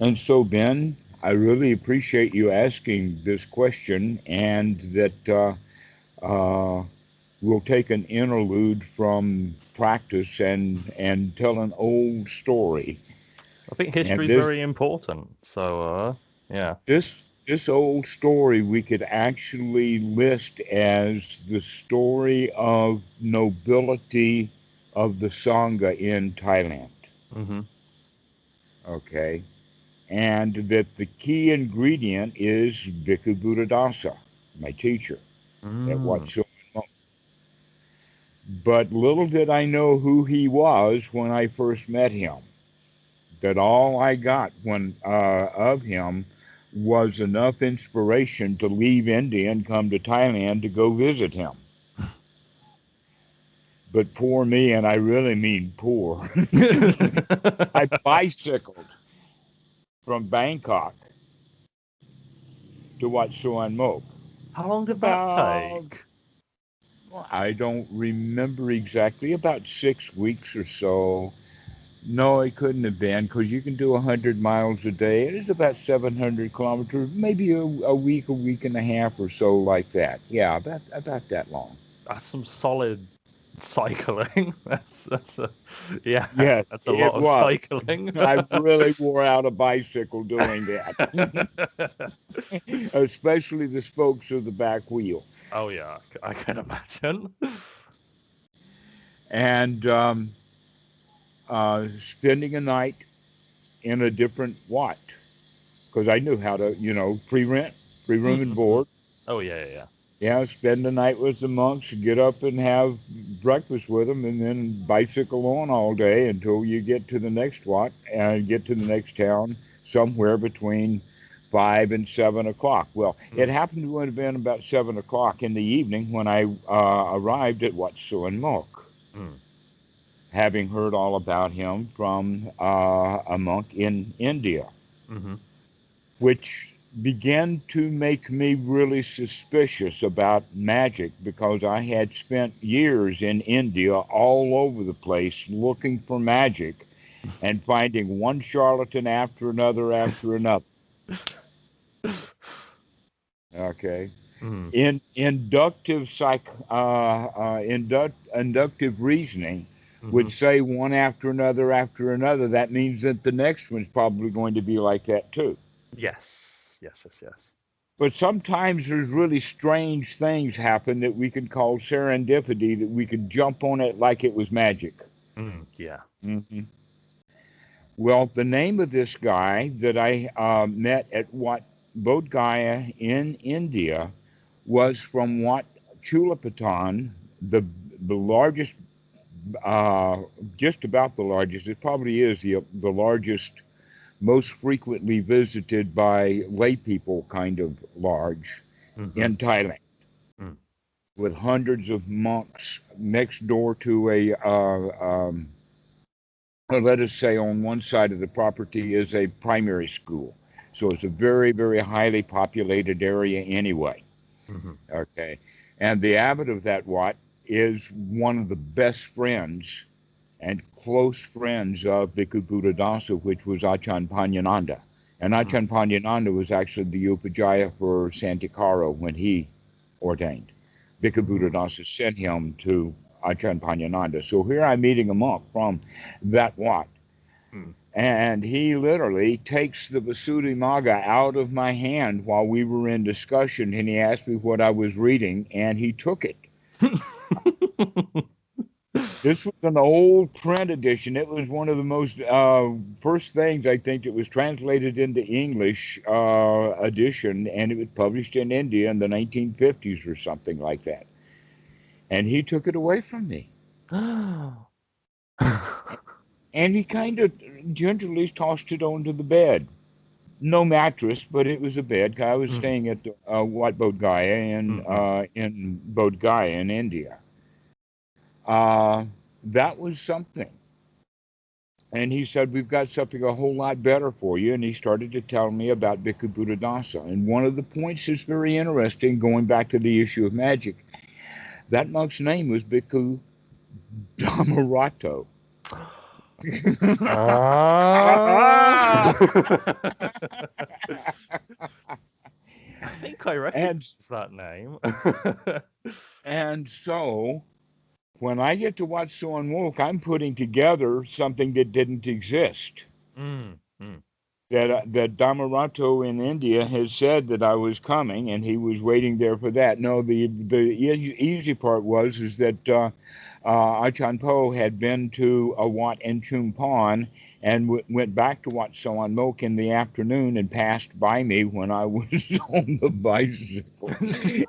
And so, Ben, I really appreciate you asking this question, and that uh, we'll take an interlude from practice and tell an old story. I think And history is very important. So, yeah. this old story we could actually list as the story of nobility of the Sangha in Thailand. Mm-hmm. Okay. And that the key ingredient is Bhikkhu Buddhadasa, my teacher at Mm. Wat. But little did I know who he was when I first met him. That all I got when of him was enough inspiration to leave India and come to Thailand to go visit him. But poor me, and I really mean poor. I bicycled from Bangkok to Wat Suan Mok. How long did that About, take? well, I don't remember exactly, about 6 weeks or so. No, it couldn't have been because you can do 100 miles a day. It is about 700 kilometers, maybe a week and a half or so, like that. Yeah, about that long. That's some solid cycling. That's a yeah, Yes, that's a it lot of was. cycling. I really wore out a bicycle doing that, especially the spokes of the back wheel. Oh yeah, I can imagine. And spending a night in a different Wat because I knew how to, pre-rent, free room and Mm-hmm. board. Oh yeah, yeah, Yeah, spend the night with the monks, get up and have breakfast with them, and then bicycle on all day until you get to the next Wat and get to the next town somewhere between 5 and 7 o'clock. Well, yeah. it happened to have been about 7 o'clock in the evening when I arrived at Wat Suan Mok, Mm. having heard all about him from a monk in India, Mm-hmm. which began to make me really suspicious about magic because I had spent years in India all over the place looking for magic and finding one charlatan after another after another. Okay. Mm. In inductive reasoning Mm-hmm. would say one after another. That means that the next one's probably going to be like that too. Yes, yes, yes, yes. But sometimes there's really strange things happen that we could call serendipity, that we could jump on it like it was magic. Mm. Yeah. Hmm. Well, the name of this guy that I met at Wat Bodh Gaya in India was from Wat Chulapatan, the the largest, uh, just about the largest. It probably is the largest, most frequently visited by lay people, kind of large Mm-hmm. in Thailand, Mm. with hundreds of monks next door to let us say on one side of the property is a primary school. So it's a very, very highly populated area anyway. Mm-hmm. Okay. And the abbot of that Wat is one of the best friends and close friends of Bhikkhu Buddhadasa, which was Achan Panyananda. And Mm. Achan Panyananda was actually the Upajjhaya for Santikaro when he ordained. Bhikkhu Mm. Buddhadasa sent him to Achan Panyananda. So here I'm meeting a monk from that Wat. Mm. And he literally takes the Visuddhimagga out of my hand while we were in discussion, and he asked me what I was reading, and he took it. This was an old print edition. It was one of the most first things I think that was translated into English edition, and it was published in India in the 1950s or something like that. And he took it away from me. And he kind of gently tossed it onto the bed. No mattress, but it was a bed. I was Mm. staying at Wat Bodh Gaya Mm-hmm. in Bodh Gaya in India. Uh, that was something. And he said, "We've got something a whole lot better for you." And he started to tell me about Bhikkhu Buddhadasa. And one of the points is very interesting, going back to the issue of magic. That monk's name was Bhikkhu Dhammarato. Ah. I think I and recognize that name. and so when I get to watch someone walk, I'm putting together something that didn't exist. Mm, mm. That Dhammarato in India has said that I was coming, and he was waiting there for that. No, the easy part was is that Achan Po had been to a Wat and Chung Pon and went back to Wat Sawan Mok in the afternoon and passed by me when I was on the bicycle.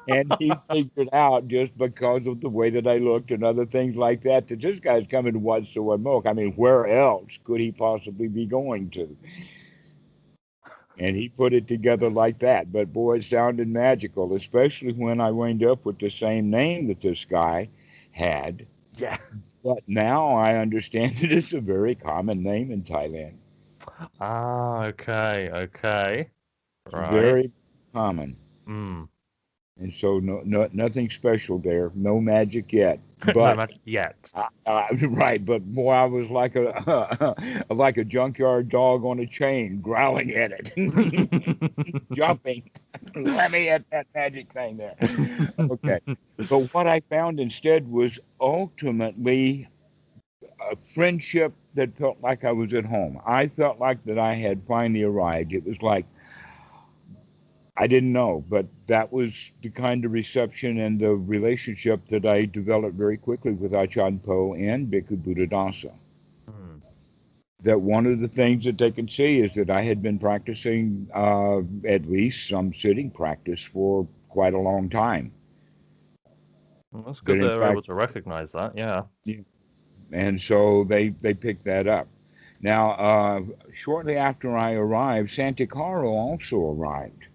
And he figured out just because of the way that I looked and other things like that that this guy's coming to Wat Sawan Mok. I mean, where else could he possibly be going to? And he put it together like that. But boy, it sounded magical, especially when I wound up with the same name that this guy had. Yeah. But now I understand that it's a very common name in Thailand. Ah, okay, okay. It's Right. very common. Mm. And so nothing special there, no magic yet. No But match yet. right, but boy, I was like a like a junkyard dog on a chain, growling at it, jumping. Let me at that magic thing there. Okay, but what I found instead was ultimately a friendship that felt like I was at home. I felt like that I had finally arrived. It was like I didn't know, but that was the kind of reception and the relationship that I developed very quickly with Ajahn Po and Bhikkhu Buddhadasa. Mm. That one of the things that they can see is that I had been practicing at least some sitting practice for quite a long time. Well, that's That good in they're able fact, to recognize that, yeah. yeah, and so they picked that up. Now, shortly after I arrived, Santikaro also arrived.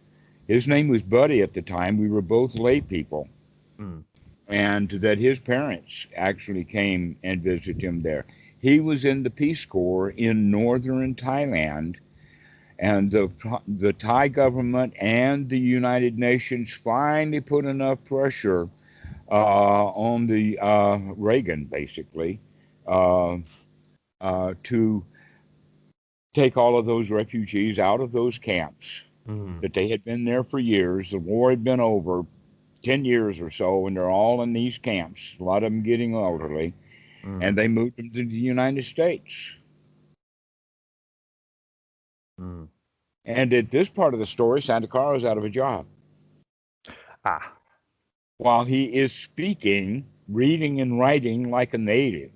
His name was Buddy at the time. We were both lay people, Mm. and that his parents actually came and visited him there. He was in the Peace Corps in northern Thailand, and the Thai government and the United Nations finally put enough pressure on the Reagan, basically, uh, to take all of those refugees out of those camps. Mm. That they had been there for years. The war had been over 10 years or so, and they're all in these camps, a lot of them getting elderly, and Mm. they moved them to the United States. Mm. And at this part of the story, Santa Clara's out of a job. Ah. While he is speaking, reading, and writing like a native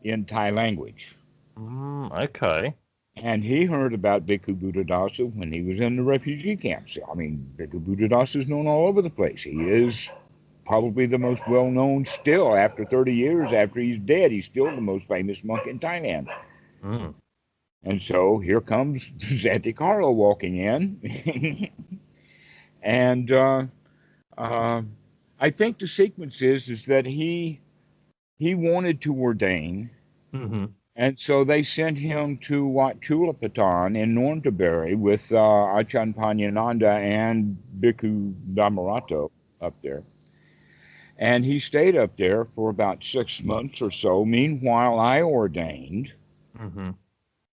in Thai language. Okay. And he heard about Bhikkhu Buddhadasa when he was in the refugee camps. I mean, Bhikkhu Buddhadasa is known all over the place. He is probably the most well known still after 30 years after he's dead. He's still the most famous monk in Thailand. Mm. And so here comes Zantikaro walking in. and uh, I think the sequence is that he wanted to ordain. Mm-hmm. And so they sent him to Wat Chulapatan in Nonthaburi with Achan Panyananda and Bhikkhu Dhammarato up there. And he stayed up there for about 6 months or so. Meanwhile, I ordained, Mm-hmm.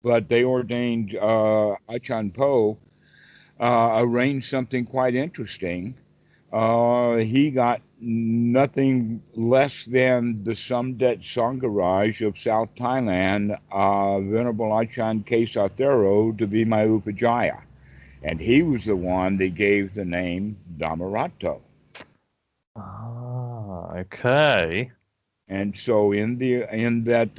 but they ordained Achan Po arranged something quite interesting. He got nothing less than the Sumdet Sangharaj of South Thailand, Venerable Achan Kesathero, to be my Upajjhaya. And he was the one that gave the name Dhammarato. Ah, okay. And so in that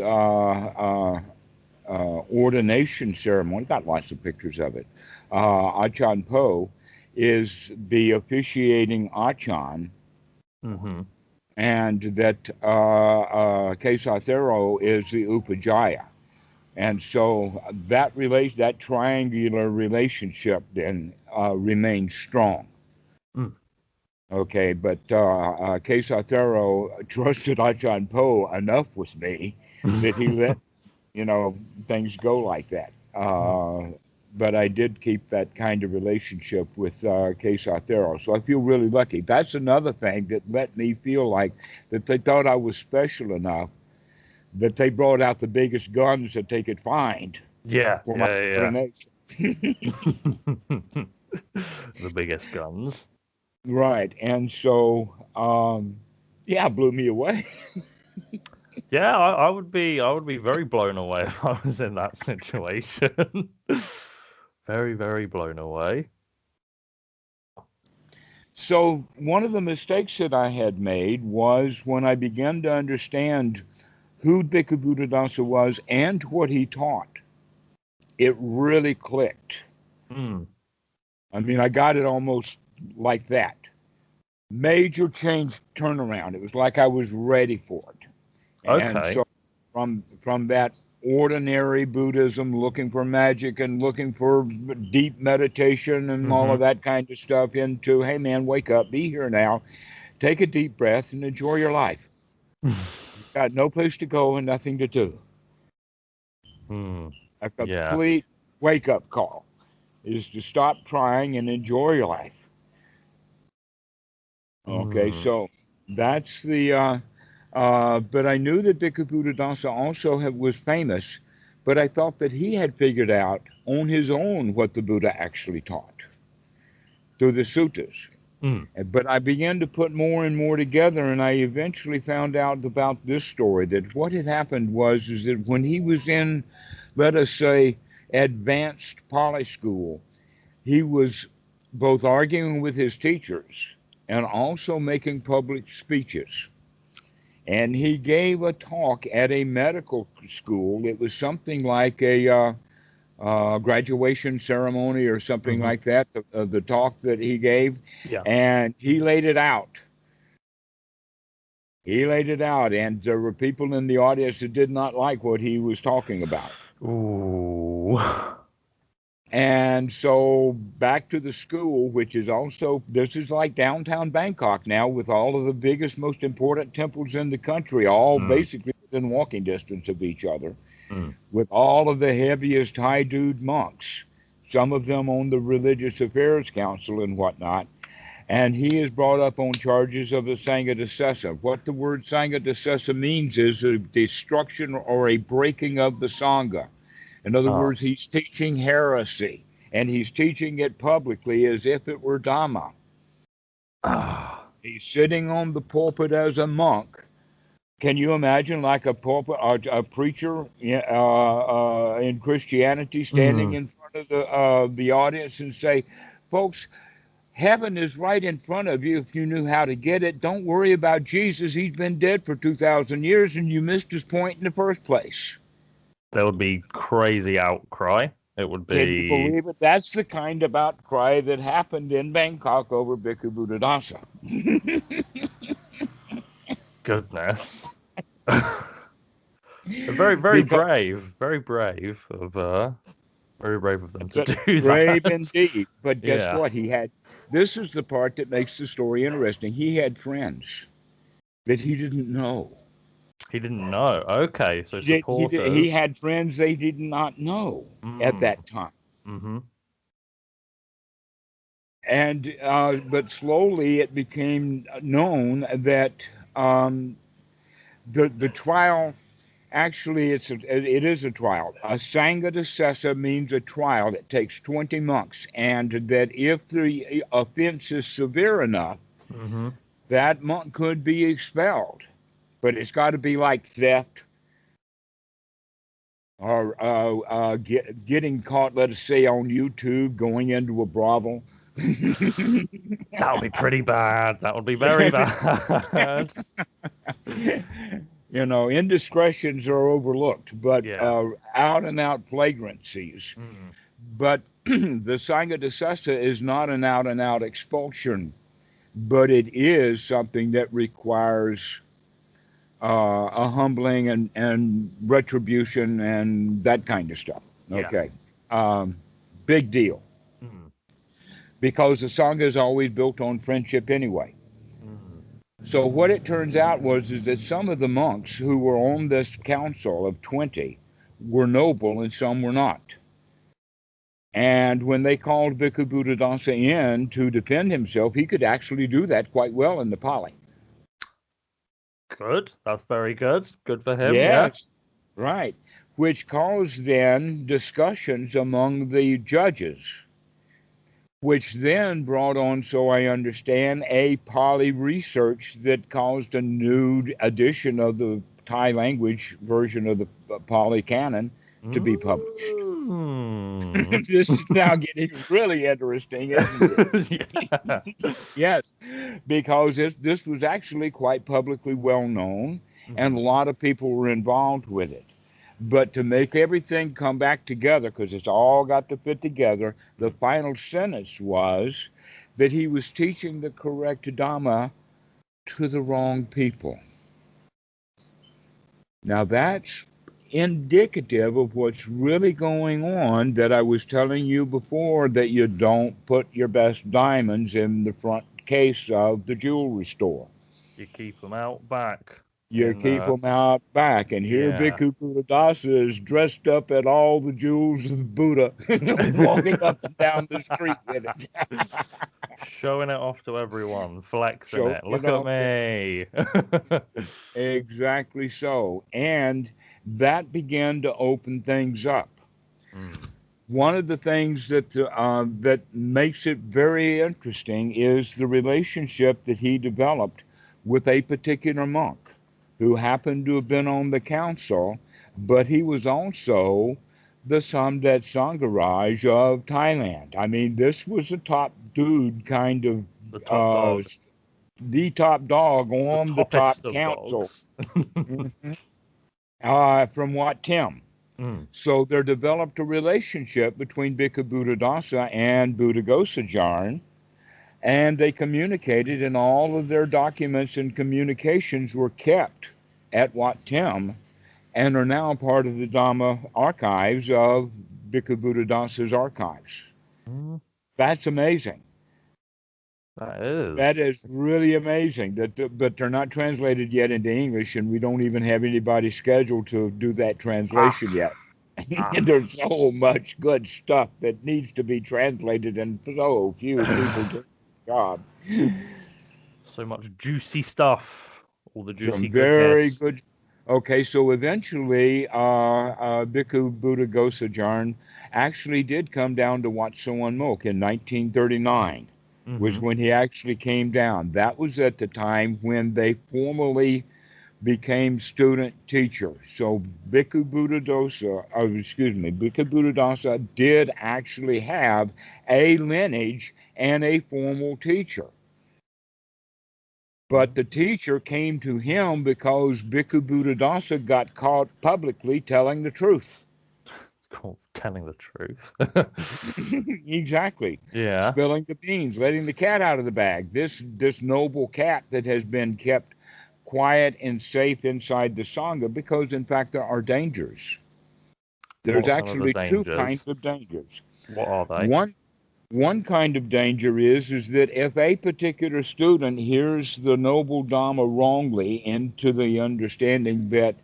ordination ceremony, got lots of pictures of it. Achan Po is the officiating Achan, Mm-hmm. and that Kesathero is the Upajjhaya. And so that triangular relationship then remains strong. Mm. Okay, but Kesathero trusted Achan Po enough with me that he let things go like that. Mm. But I did keep that kind of relationship with Kesathero, so I feel really lucky. That's another thing that let me feel like that they thought I was special enough that they brought out the biggest guns that they could find Yeah, for my yeah, ordination. yeah. The biggest guns. Right. And so, yeah, it blew me away. Yeah, I would be very blown away if I was in that situation. Very, very blown away. So, one of the mistakes that I had made was when I began to understand who Bhikkhu Buddhadasa was and what he taught, it really clicked. Mm, I mean, I got it almost like that. Major change turnaround. It was like I was ready for it. And okay. so from that ordinary Buddhism, looking for magic and looking for deep meditation and all Mm-hmm. of that kind of stuff, into, hey man, wake up, be here now, take a deep breath and enjoy your life. You've got no place to go and nothing to do. Mm, A yeah. complete wake up call is to stop trying and enjoy your life. Okay, Mm, so that's the. But I knew that Bhikkhu Buddhadasa also was famous, but I thought that he had figured out on his own what the Buddha actually taught through the suttas. mm. But I began to put more and more together, and I eventually found out about this story, that what had happened was is that when he was in, let us say, advanced Pali school, he was both arguing with his teachers and also making public speeches. And he gave a talk at a medical school. It was something like a graduation ceremony or something Mm-hmm. like that, the talk that he gave. Yeah. And he laid it out. He laid it out, and there were people in the audience that did not like what he was talking about. Ooh. And so back to the school, which is also, this is like downtown Bangkok now, with all of the biggest, most important temples in the country, all Mm, basically within walking distance of each other, mm. with all of the heaviest high dude monks, some of them on the Religious Affairs Council and whatnot. And he is brought up on charges of a Sangha Dasesa. What the word Sangha Dasesa means is a destruction or a breaking of the Sangha. In other Oh. words, he's teaching heresy, and he's teaching it publicly as if it were Dhamma. Ah. He's sitting on the pulpit as a monk. Can you imagine, like a pulpit, a preacher in Christianity standing Mm. in front of the audience and say, "Folks, heaven is right in front of you if you knew how to get it. Don't worry about Jesus. He's been dead for 2,000 years, and you missed his point in the first place." There would be crazy outcry. It would Can you be believe it? That's the kind of outcry that happened in Bangkok over Bhikkhu Buddhadasa. goodness. Very, very Because brave. Very brave of them to but do brave that. indeed. But guess Yeah. what? This is the part that makes the story interesting. He had friends that he didn't know. He didn't know. Okay, so He supporters. had friends they did not know at Mm. that time. Mm-hmm. And but slowly it became known that um, the trial. Actually, it is a trial. A Sangha Sessa means a trial. It takes 20 monks, and that if the offense is severe enough, Mm-hmm. that monk could be expelled. But it's got to be like theft or getting caught, let us say, on YouTube going into a brothel. That would be pretty bad. That would be very bad. Indiscretions are overlooked, but Yeah. out and out flagrancies. Mm. But the Sangha Dasesa is not an out and out expulsion, but it is something that requires a humbling and retribution and that kind of stuff. Yeah. Okay. Um, Big deal. Mm. Because the Sangha is always built on friendship anyway. Mm. So what it turns out is that some of the monks who were on this council of 20 were noble and some were not. And when they called Bhikkhu Buddhadasa in to defend himself, he could actually do that quite well in the Pali. Good. That's very good. Good for him. Yeah. Yes, right. Which caused then discussions among the judges, which then brought on, so I understand, a Pali research that caused a new edition of the Thai language version of the Pali canon to be published. Mm. This is now getting really interesting, isn't it? Yeah. Yes, because this was actually quite publicly well known, and Mhm. a lot of people were involved with it. But to make everything come back together, because it's all got to fit together, the final sentence was that he was teaching the correct Dhamma to the wrong people. Now that's indicative of what's really going on that I was telling you before, that you don't put your best diamonds in the front case of the jewelry store. You keep them out back You in keep them out back. And here yeah. Bhikkhu Buddhadasa is dressed up at all the jewels of the Buddha, walking up and down the street with it. Showing it off to everyone, flexing Showing it. it Look at off. me. Exactly so. And that began to open things up. Mm. One of the things that makes it very interesting is the relationship that he developed with a particular monk who happened to have been on the council, but he was also the Samdet Sangharaj of Thailand. I mean, this was a top dude, kind of The top uh, dog. the top dog The on the top toppest of council. dogs. Mhm. From what Tim. Mm. So there developed a relationship between Bhikkhu Buddhadasa and Buddhaghosajarn, and they communicated, and all of their documents and communications were kept at Wat Tim and are now part of the Dhamma archives of Bhikkhu Buddhadasa's archives. Mm. That's amazing. That That is. is really amazing. But they're not translated yet into English, and we don't even have anybody scheduled to do that translation Ah. yet. Ah. There's so much good stuff that needs to be translated, and so few people do the job. So much juicy stuff. All the Some juicy very goodness. good. Okay, so eventually, Bhikkhu Buddha Gosajarn actually did come down to Wat Suan Mok in 1939, was Mm-hmm. when he actually came down. That was at the time when they formally became student teacher. So Bhikkhu Buddhadasa did actually have a lineage and a formal teacher. But the teacher came to him because Bhikkhu Buddhadasa got caught publicly telling the truth. Cool. Telling the truth. Exactly. Yeah. Spilling the beans, letting the cat out of the bag. This noble cat that has been kept quiet and safe inside the Sangha, because in fact there are dangers. What There's are some of the actually two dangers? kinds of dangers. What are they? One kind of danger is that if a particular student hears the noble Dhamma wrongly, into the understanding that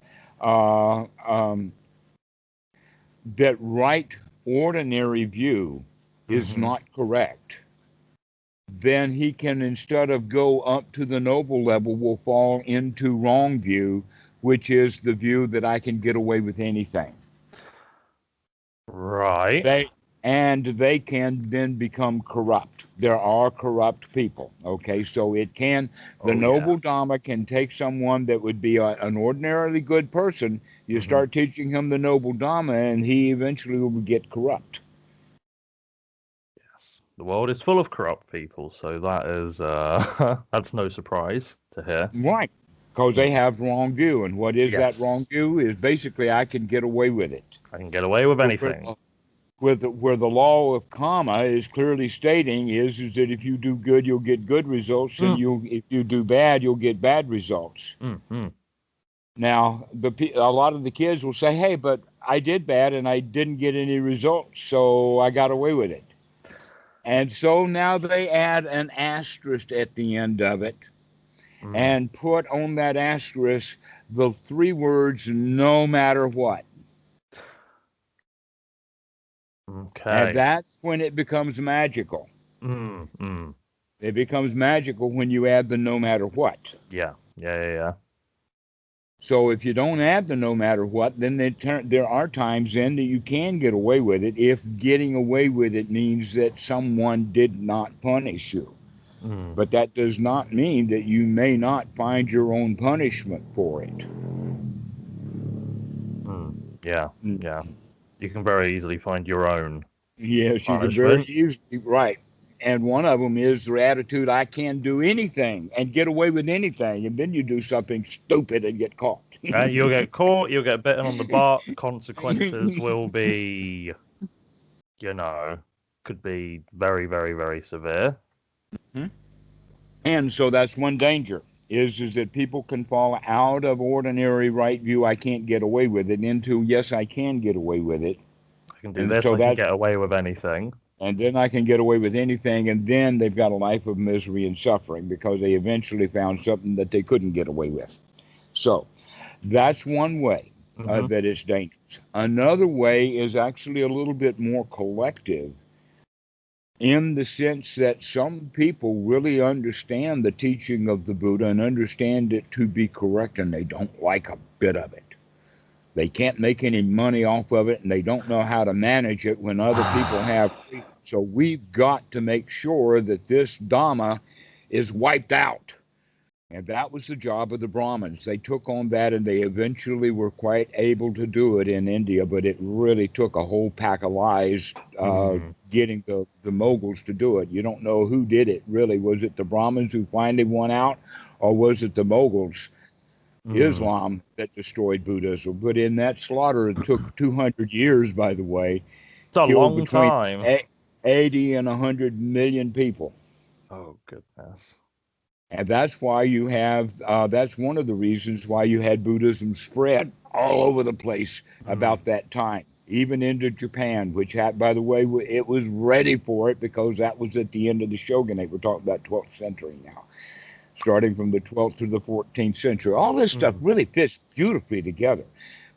uh, um, that right ordinary view is Mm-hmm. not correct, then he can, instead of go up to the noble level, will fall into wrong view, which is the view that I can get away with anything. Right. They can then become corrupt. There are corrupt people. Okay, so the Oh yeah. noble Dhamma can take someone that would be an ordinarily good person. You Mm-hmm. start teaching him the noble Dhamma, and he eventually will get corrupt. Yes. The world is full of corrupt people, so that is that's no surprise to hear. Right, because they Mm. have wrong view, and what is that wrong Yes. view? Is basically I can get away with it. I can get away with Where, where anything. the, where the law of karma is clearly stating is that if you do good, you'll get good results, and Mm. if you do bad, you'll get bad results. Mm-hmm. Now, a lot of the kids will say, "Hey, but I did bad and I didn't get any results, so I got away with it." And so now they add an asterisk at the end of it Mm. and put on that asterisk the three words, "no matter what." And Okay. that's when it becomes magical. Mm. Mm. It becomes magical when you add the "no matter what." Yeah. Yeah. Yeah. Yeah. So if you don't add the no matter what, then there are times then that you can get away with it if getting away with it means that someone did not punish you. Mm, But that does not mean that you may not find your own punishment for it. mm. Yeah, Mm. yeah. You can very easily find your own Yes, you can very punishment. easily, right. And one of them is the attitude, I can do anything and get away with anything. And then you do something stupid and get caught. You'll get caught, you'll get bitten on the butt. Consequences will be, you know, could be very, very, very severe. And so that's one danger is that people can fall out of ordinary right view, I can't get away with it, into yes, I can get away with it. I can do And this, so I can that's get away with anything. and then I can get away with anything, and then they've got a life of misery and suffering because they eventually found something that they couldn't get away with. So that's one way Hmm. that it's dangerous. Another way is actually a little bit more collective in the sense that some people really understand the teaching of the Buddha and understand it to be correct, and they don't like a bit of it. They can't make any money off of it, and they don't know how to manage it when other people have. So we've got to make sure that this Dhamma is wiped out. And that was the job of the Brahmins. They took on that, and they eventually were quite able to do it in India, but it really took a whole pack of lies Mm, getting the moguls to do it. You don't know who did it, really. Was it the Brahmins who finally won out, or was it the moguls, mm. Islam, that destroyed Buddhism? But in that slaughter, it took 200 years, by the way, It's a killed long between time. 80 and 100 million people. Oh, goodness. And that's why you have, that's one of the reasons why you had Buddhism spread all over the place Mm, about that time, even into Japan, which had, by the way, it was ready for it because that was at the end of the shogunate. We're talking about 12th century now, starting from the 12th to the 14th century. All this stuff mm, really fits beautifully together.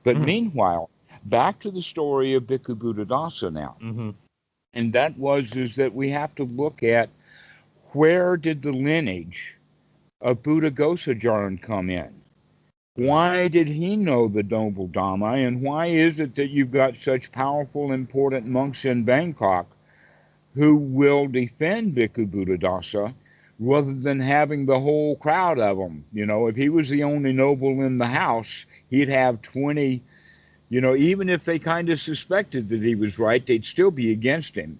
But mm, meanwhile, back to the story of Bhikkhu Buddhadasa now. mm, And that was is that we have to look at where did the lineage of Buddha Gosajarn come in? mm, Why did he know the noble Dhamma, and why is it that you've got such powerful, important monks in Bangkok who will defend Bhikkhu Buddhadasa rather than having the whole crowd of them? You know, if he was the only noble in the house, he'd have 20. You know, even if they kind of suspected that he was right, they'd still be against him.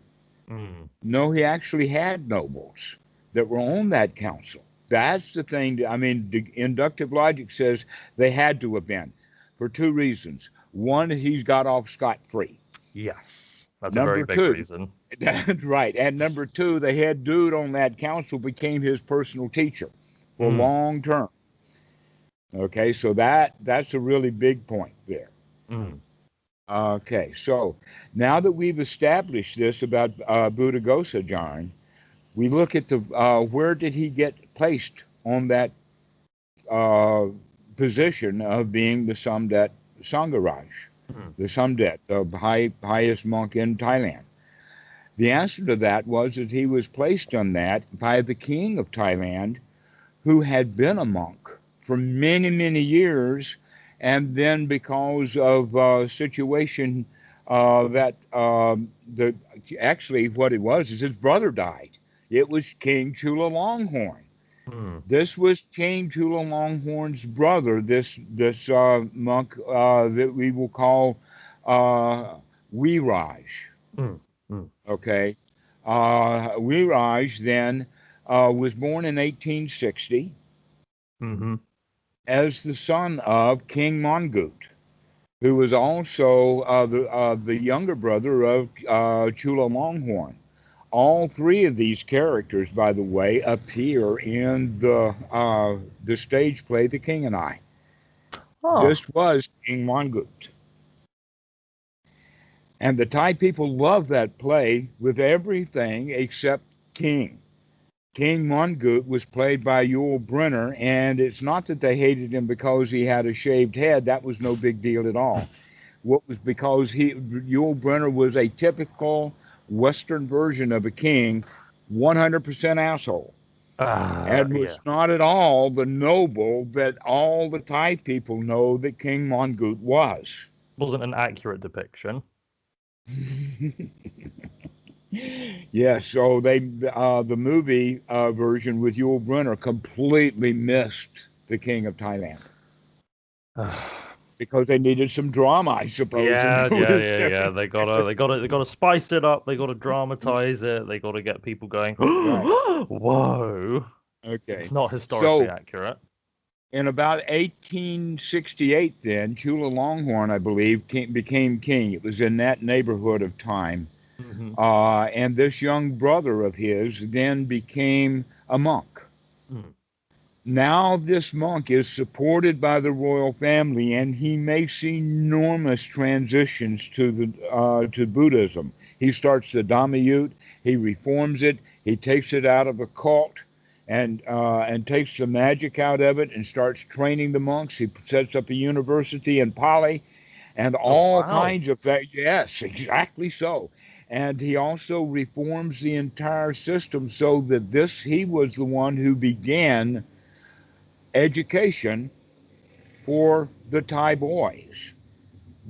mm. No, he actually had nobles that were on that council. That's the thing. I mean, the inductive logic says they had to have been for two reasons. One, he's got off scot free. Yes, that's a very Number big two, reason. that's right. And number two, the head dude on that council became his personal teacher for Mm, long term. Okay, so that's a really big point there. mm, Okay, so now that we've established this about Buddha Gosajarn, we look at the where did he get placed on that uh, position of being the Samdet Sangharaj, mm. the Samdet, the highest monk in Thailand. The answer to that was that he was placed on that by the king of Thailand, who had been a monk for many, many years, and then because of a situation that the actually what it was is his brother died. It was King Chulalonghorn. Mm, This was King Chulalonghorn's brother. This monk that we will call uh, Wiraj. mm, mm, Okay, Wiraj then was born in 1860 mhm, as the son of King Mongut, who was also the younger brother of Chulalonghorn. All three of these characters, by the way, appear in the stage play The King and I. Oh, This was King Mongut. And the Thai people love that play with everything except King. King Mongut was played by Yul Brynner, and it's not that they hated him because he had a shaved head. That was no big deal at all. What was because Yul Brynner was a typical Western version of a king, 100% asshole. and Yeah. was not at all the noble that all the Thai people know that King Mongut was. Wasn't an accurate depiction. Yeah, so the movie version with Yul Brynner completely missed the King of Thailand because they needed some drama, I suppose, Yeah, yeah, included. yeah, yeah. They gotta spice it up. They gotta dramatize it. They gotta get people going, Right. whoa. It's Okay. not historically So accurate. in about 1868, then Chula Longhorn, I believe, became king. It was in that neighborhood of time. Hmm. And this young brother of his then became a monk. Mm. Now, this monk is supported by the royal family, and he makes enormous transitions to Buddhism. He starts the Dhamma, he reforms it, he takes it out of a cult, and takes the magic out of it, and starts training the monks. He sets up a university in Pali, and Oh, all wow. kinds of things. Yes, exactly so. And he also reforms the entire system so that he was the one who began education for the Thai boys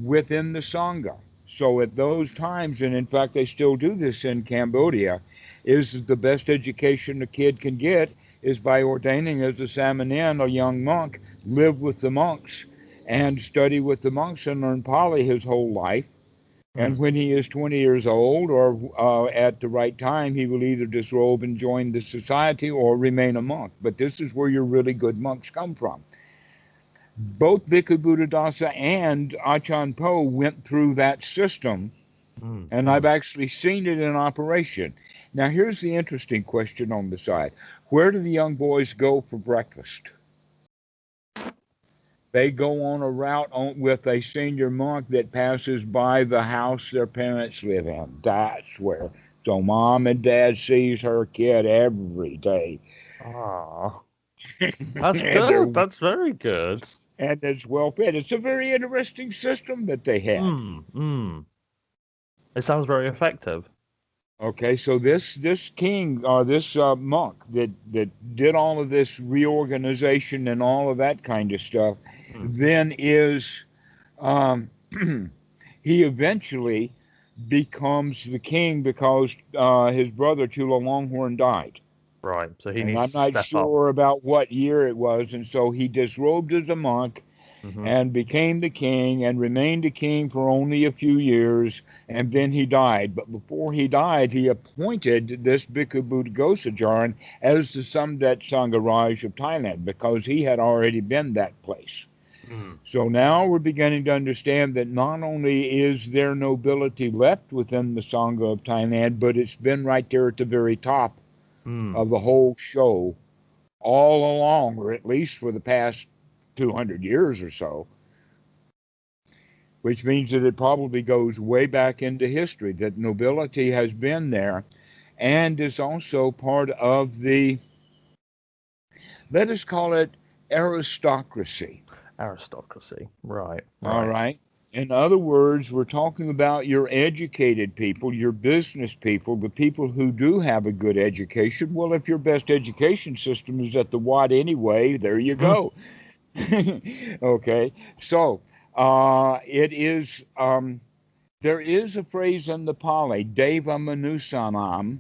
within the Sangha. So at those times, and in fact they still do this in Cambodia, is the best education a kid can get is by ordaining as a samanin, a young monk, live with the monks and study with the monks and learn Pali his whole life. And Mm. when he is 20 years old or at the right time, he will either disrobe and join the society or remain a monk. But this is where your really good monks come from. Both Bhikkhu Buddhadasa and Achan Po went through that system, Mm. and I've Mm. actually seen it in operation. Now, here's the interesting question on the side. Where do the young boys go for breakfast? They go on a with a senior monk that passes by the house their parents live in. That's where. So mom and dad sees her kid every day. Ah, that's and they're good. That's very good. and it's well fed. It's a very interesting system that they had. Mm. Mm. It sounds very effective. Okay, so this king or this monk that did all of this reorganization and all of that kind of stuff, Mm. then is um, he eventually becomes the king because his brother Chula Longhorn died. Right. So he And needs I'm to not step up. sure about what year it was. And so he disrobed as a monk Hmm. and became the king and remained a king for only a few years. And then he died. But before he died, he appointed this Bhikkhu Buddha as the Samdet Sangharaj of Thailand because he had already been that place. Mm. So now we're beginning to understand that not only is there nobility left within the Sangha of Thailand, but it's been right there at the very top Mm. of the whole show all along, or at least for the past 200 years or so, which means that it probably goes way back into history, that nobility has been there and is also part of the, let us call it aristocracy. Aristocracy. Right. All Right. right. In other words, we're talking about your educated people, your business people, the people who do have a good education. Well, if your best education system is at the Watt anyway, there you Mm. go. Okay. So it is, there is a phrase in the Pali, Deva Manusanam,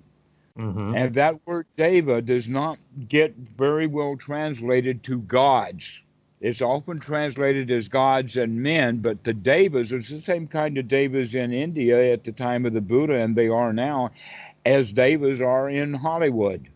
Hmm. and that word Deva does not get very well translated to gods. It's often translated as gods and men, but the Devas, it's the same kind of Devas in India at the time of the Buddha, and they are now, as Devas are in Hollywood.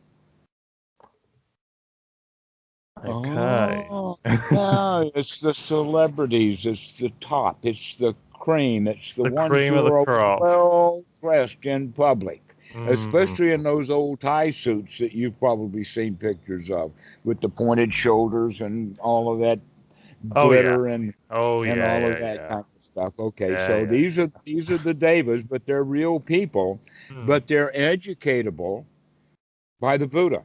Okay. Oh, yeah, it's the celebrities, it's the top, it's the cream, it's the The ones cream who of the are crop. well dressed in public, Mm. especially in those old tie suits that you've probably seen pictures of with the pointed shoulders and all of that Oh yeah. glitter Oh and yeah. all of Yeah. that Yeah. kind of stuff. Okay, Yeah. so Yeah. these are the devas, but they're real people, Mm. but they're educatable by the Buddha.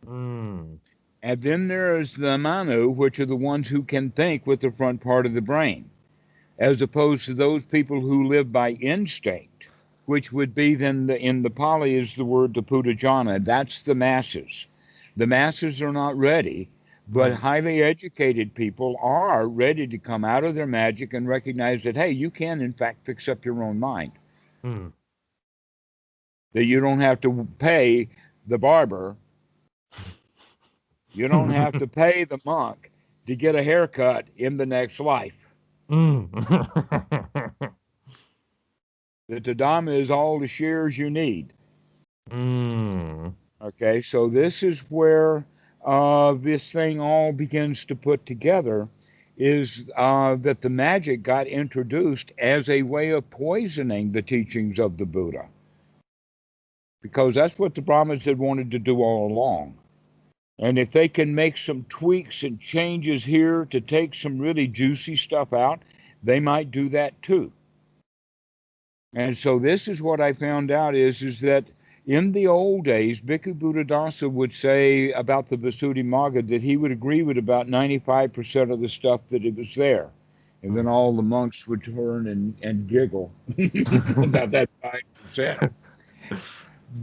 Mm. And then there is the Manu, which are the ones who can think with the front part of the brain, as opposed to those people who live by instinct, which would be then in the Pali is the word the Puttajana. That's the masses. The masses are not ready, but Mm. highly educated people are ready to come out of their magic and recognize that, hey, you can, in fact, fix up your own mind. Mm. That you don't have to pay the barber, you don't have to pay the monk to get a haircut in the next life. Mm. That the Dhamma is all the shears you need. Mm. Okay, so this is where this thing all begins to put together is that the magic got introduced as a way of poisoning the teachings of the Buddha. Because that's what the Brahmins had wanted to do all along. And if they can make some tweaks and changes here to take some really juicy stuff out, they might do that too. And so this is what I found out is that in the old days, Bhikkhu Buddhadasa would say about the Visuddhimagga that he would agree with about 95% of the stuff that it was there. And then all the monks would turn and giggle about that 5%.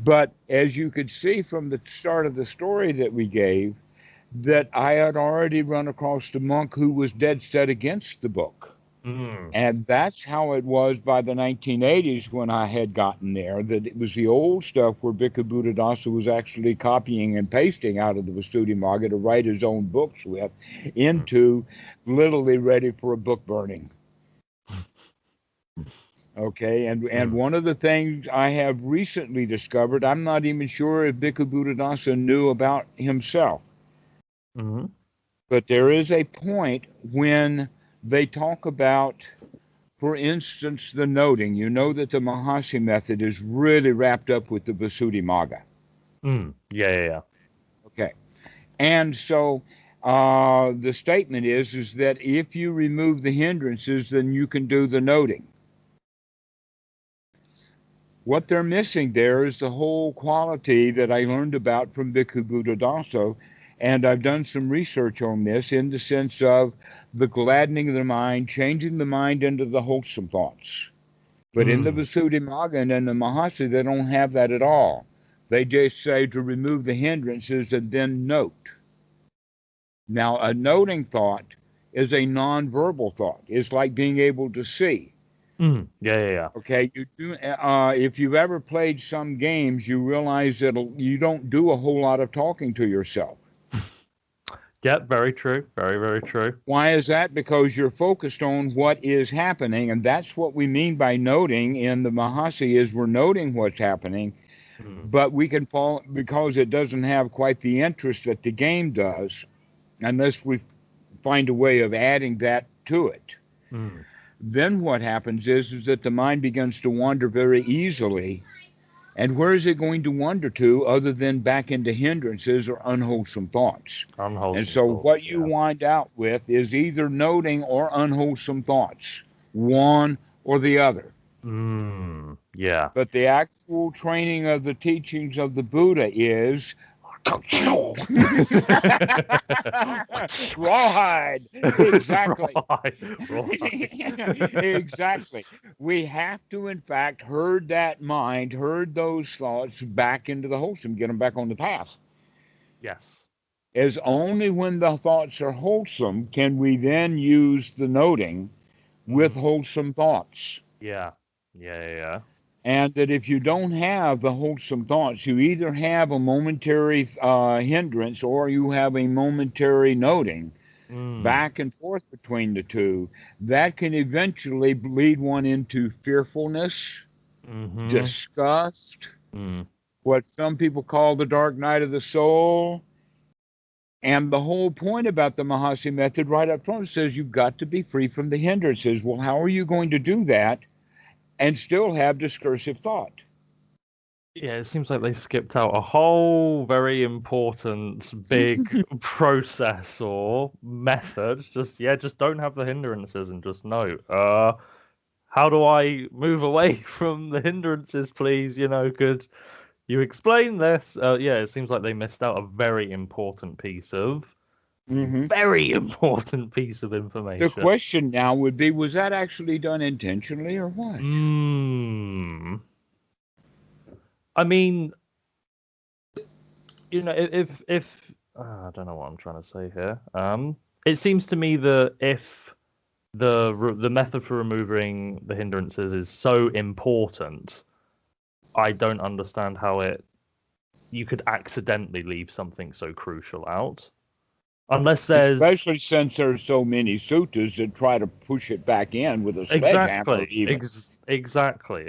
But as you could see from the start of the story that we gave, that I had already run across a monk who was dead set against the book. Mm. And that's how it was by the 1980s when I had gotten there, that it was the old stuff where Bhikkhu Buddhadasa was actually copying and pasting out of the Visuddhimagga to write his own books with into literally ready for a book burning. Okay, and Mm. one of the things I have recently discovered, I'm not even sure if Bhikkhu Buddhadasa knew about himself, Mm. but there is a point when they talk about, for instance, the noting. You know that the Mahasi method is really wrapped up with the Visuddhimagga. Mm. Yeah, yeah, yeah. Okay, and so the statement is that if you remove the hindrances, then you can do the noting. What they're missing there is the whole quality that I learned about from Bhikkhu Buddhadasa, and I've done some research on this in the sense of the gladdening of the mind, changing the mind into the wholesome thoughts. But in the Mm. Visuddhimagga and in the Mahasi, they don't have that at all. They just say to remove the hindrances and then note. Now, a noting thought is a nonverbal thought. It's like being able to see. Mm. Yeah, yeah, yeah. Okay, you do. If you've ever played some games, you realize that you don't do a whole lot of talking to yourself. Yeah, very true. Very, very true. Why is that? Because you're focused on what is happening, and that's what we mean by noting in the Mahasi is we're noting what's happening, Mm. but we can fall because it doesn't have quite the interest that the game does, unless we find a way of adding that to it. Mm. Then what happens is that the mind begins to wander very easily. And where is it going to wander to other than back into hindrances or unwholesome thoughts? And Unwholesome so what thoughts, you yeah. wind out with is either noting or unwholesome thoughts, one or the other. Mm. Yeah. But the actual training of the teachings of the Buddha is rawhide. Exactly. Right. Right. Exactly. We have to, in fact, herd that mind, herd those thoughts back into the wholesome, get them back on the path. Yes. As only when the thoughts are wholesome can we then use the noting with Mm. wholesome thoughts. Yeah. Yeah, yeah, yeah. And that if you don't have the wholesome thoughts, you either have a momentary hindrance or you have a momentary noting Mm. back and forth between the two. That can eventually lead one into fearfulness, Mm-hmm. disgust, Mm. what some people call the dark night of the soul. And the whole point about the Mahasi method right up front says you've got to be free from the hindrances. Well, how are you going to do that and still have discursive thought? Yeah, it seems like they skipped out a whole very important big process or method. Just yeah, just don't have the hindrances and just know. How do I move away from the hindrances, please? Could you explain this? Yeah, it seems like they missed out a Hmm. very important piece of The information. question now would be, was that actually done intentionally or what? Hmm. I mean, if I don't know what I'm trying to say here. It seems to me that if the method for removing the hindrances is so important, I don't understand how you could accidentally leave something so crucial out. Unless there's Especially since there's so many suttas that try to push it back in with a sledgehammer, exactly, even. exactly.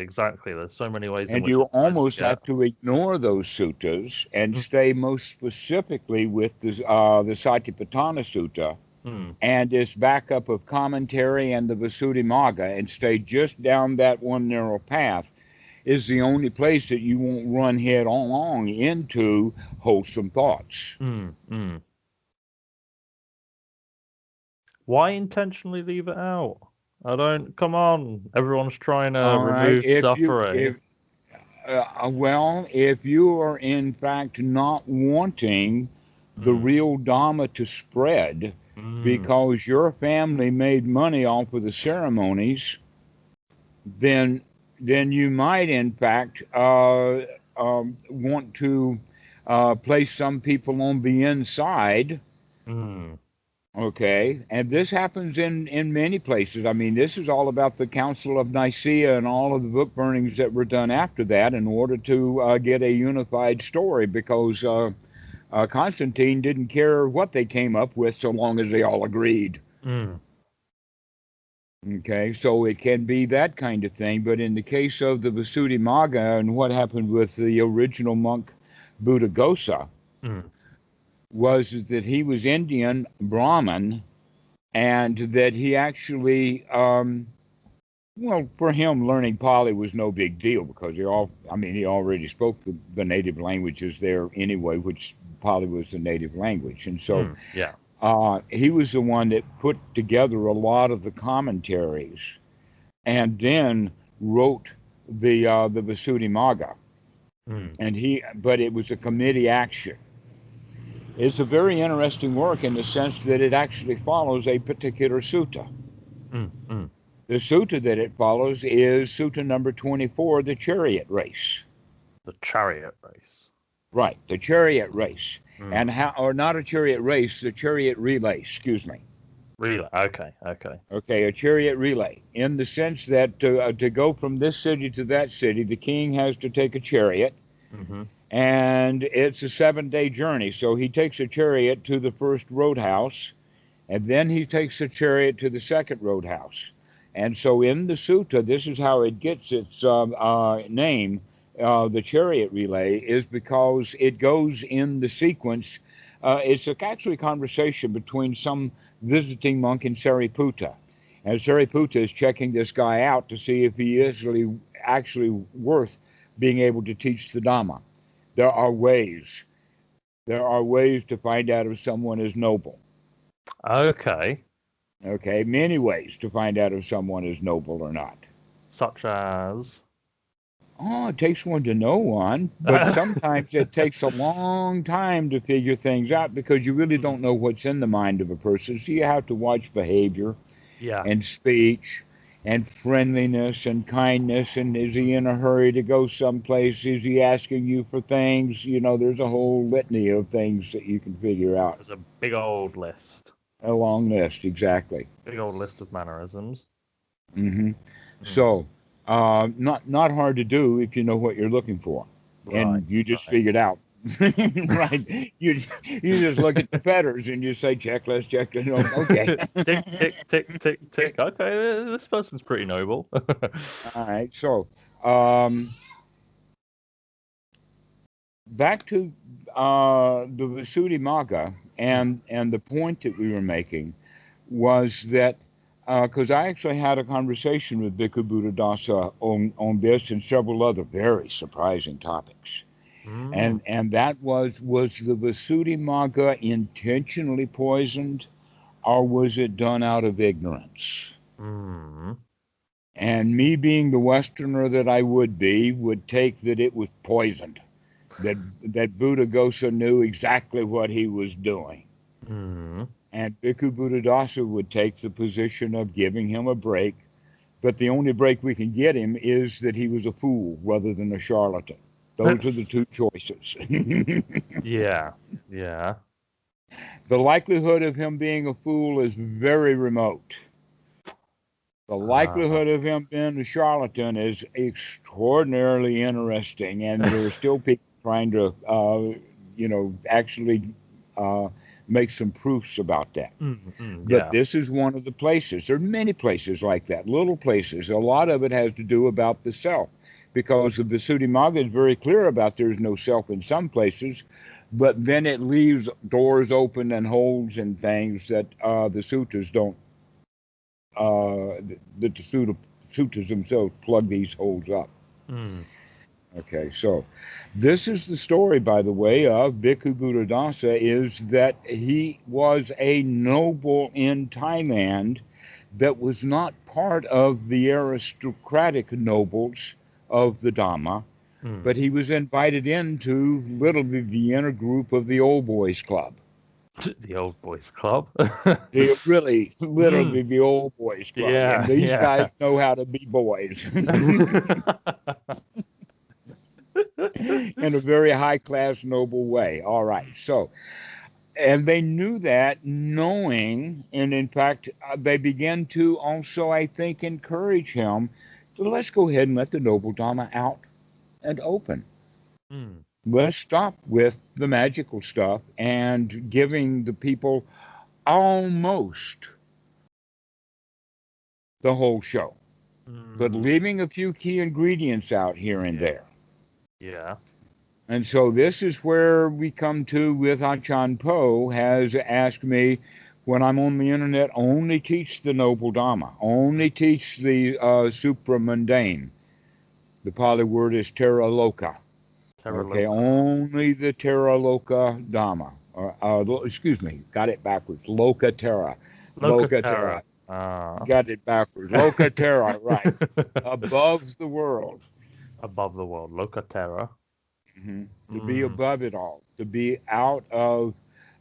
There's so many ways in And which you it tries to almost get. have to ignore those suttas and Mm, stay most specifically with the Satipatthana Sutta mm, and its backup of commentary and the Visuddhimagga and stay just down that one narrow path is the only place that you won't run headlong into wholesome thoughts. mm. Why intentionally leave it out? I don't. Come on, everyone's trying to All right, remove suffering. if you are in fact not wanting the Mm, real Dhamma to spread mm, because your family made money off of the ceremonies, then you might in fact want to place some people on the inside. mm, Okay, and this happens in many places. I mean, this is all about the Council of Nicaea and all of the book burnings that were done after that in order to get a unified story, because Constantine didn't care what they came up with so long as they all agreed. mm. Okay, so it can be that kind of thing. But in the case of the Visuddhimagga and what happened with the original monk Buddhaghosa, Mm. was that he was Indian Brahmin, and that he actually, well, for him, learning Pali was no big deal because he already spoke the native languages there anyway, which Pali was the native language. And so Yeah. he was the one that put together a lot of the commentaries and then wrote the Visuddhimagga. Mm. But it was a committee action. It's a very interesting work in the sense that it actually follows a particular sutta. Mm. Mm. The sutta that it follows is Sutta number 24, the Chariot Race. The chariot race. Right, the Chariot Race. Mm. And how, or not a chariot race, the Chariot Relay, excuse me. Really? Okay. Okay. Okay, a chariot relay, in the sense that to go from this city to that city, the king has to take a chariot, Mm-hmm. and it's a 7-day journey. So he takes a chariot to the first roadhouse, and then he takes a chariot to the second roadhouse. And so in the sutta, this is how it gets its name, the chariot relay, is because it goes in the sequence. Actually a conversation between some visiting monk and Sariputta. And Sariputta is checking this guy out to see if he is really actually worth being able to teach the Dhamma. There are ways. There are ways to find out if someone is noble. Okay. Okay, many ways to find out if someone is noble or not. Such as. Oh, it takes one to know one, but sometimes it takes a long time to figure things out because you really don't know what's in the mind of a person. So you have to watch behavior Yeah. and speech and friendliness and kindness. And is he in a hurry to go someplace? Is he asking you for things? There's a whole litany of things that you can figure out. There's a big old list. A long list, exactly. Big old list of mannerisms. Hmm. Mm. So, not hard to do if you know what you're looking for, Right. and you just Right. figured out, right? You just look at the fetters and you say checklist, checklist. Okay. Tick, tick, tick, tick, tick. Okay, this person's pretty noble. All right. So, um, back to the Visuddhimagga Mm, and the point that we were making was that because I actually had a conversation with Bhikkhu Buddhadasa on this and several other very surprising topics. mm, And that was the Visuddhimagga intentionally poisoned, or was it done out of ignorance? mm. And me being the Westerner that I would be, would take that it was poisoned, that Buddhaghosa knew exactly what he was doing. Mm. And Bhikkhu Buddhadasa would take the position of giving him a break, but the only break we can get him is that he was a fool rather than a charlatan. Those are the two choices. Yeah. Yeah. The likelihood of him being a fool is very remote. The Uh, likelihood of him being a charlatan is extraordinarily interesting, and there are still people trying to, actually uh, make some proofs about that. But yeah. this is one of the places. There are many places like that, little places. A lot of it has to do about the self, because the Visuddhimagga is very clear about there's no self in some places, but then it leaves doors open and holes and things that the sutras don't. That the sutras themselves plug these holes up. Mm. Okay, so this is the story, by the way, of Bhikkhu Buddhadasa, is that he was a noble in Thailand that was not part of the aristocratic nobles of the Dhamma, Mm. but he was invited into literally the inner group of the Old Boys Club. The old boys club. The really, Mm. literally the Old Boys Club. And Yeah. these guys Yeah. know how to be boys in a very high class, noble way. All right. So, and they knew that, knowing, and in fact, they began to also, I think, encourage him to, let's go ahead and let the noble Dhamma out and open. Mm. Let's stop with the magical stuff and giving the people almost the whole show, but Mm. leaving a few key ingredients out here and Yeah. there. Yeah. And so this is where we come to with Achan Po has asked me, when I'm on the internet, only teach the noble Dhamma, only teach the supramundane. The Pali word is Terra Loka. Terra Okay, Loca. only the Terra Loka Dhamma. Excuse me, got it backwards. Loka Terra. Loca Loka Terra. Terra. Ah. Got it backwards. Loka Terra, right. Above the world. Above the world. Loca Terra. To be Mm. above it all, to be out of,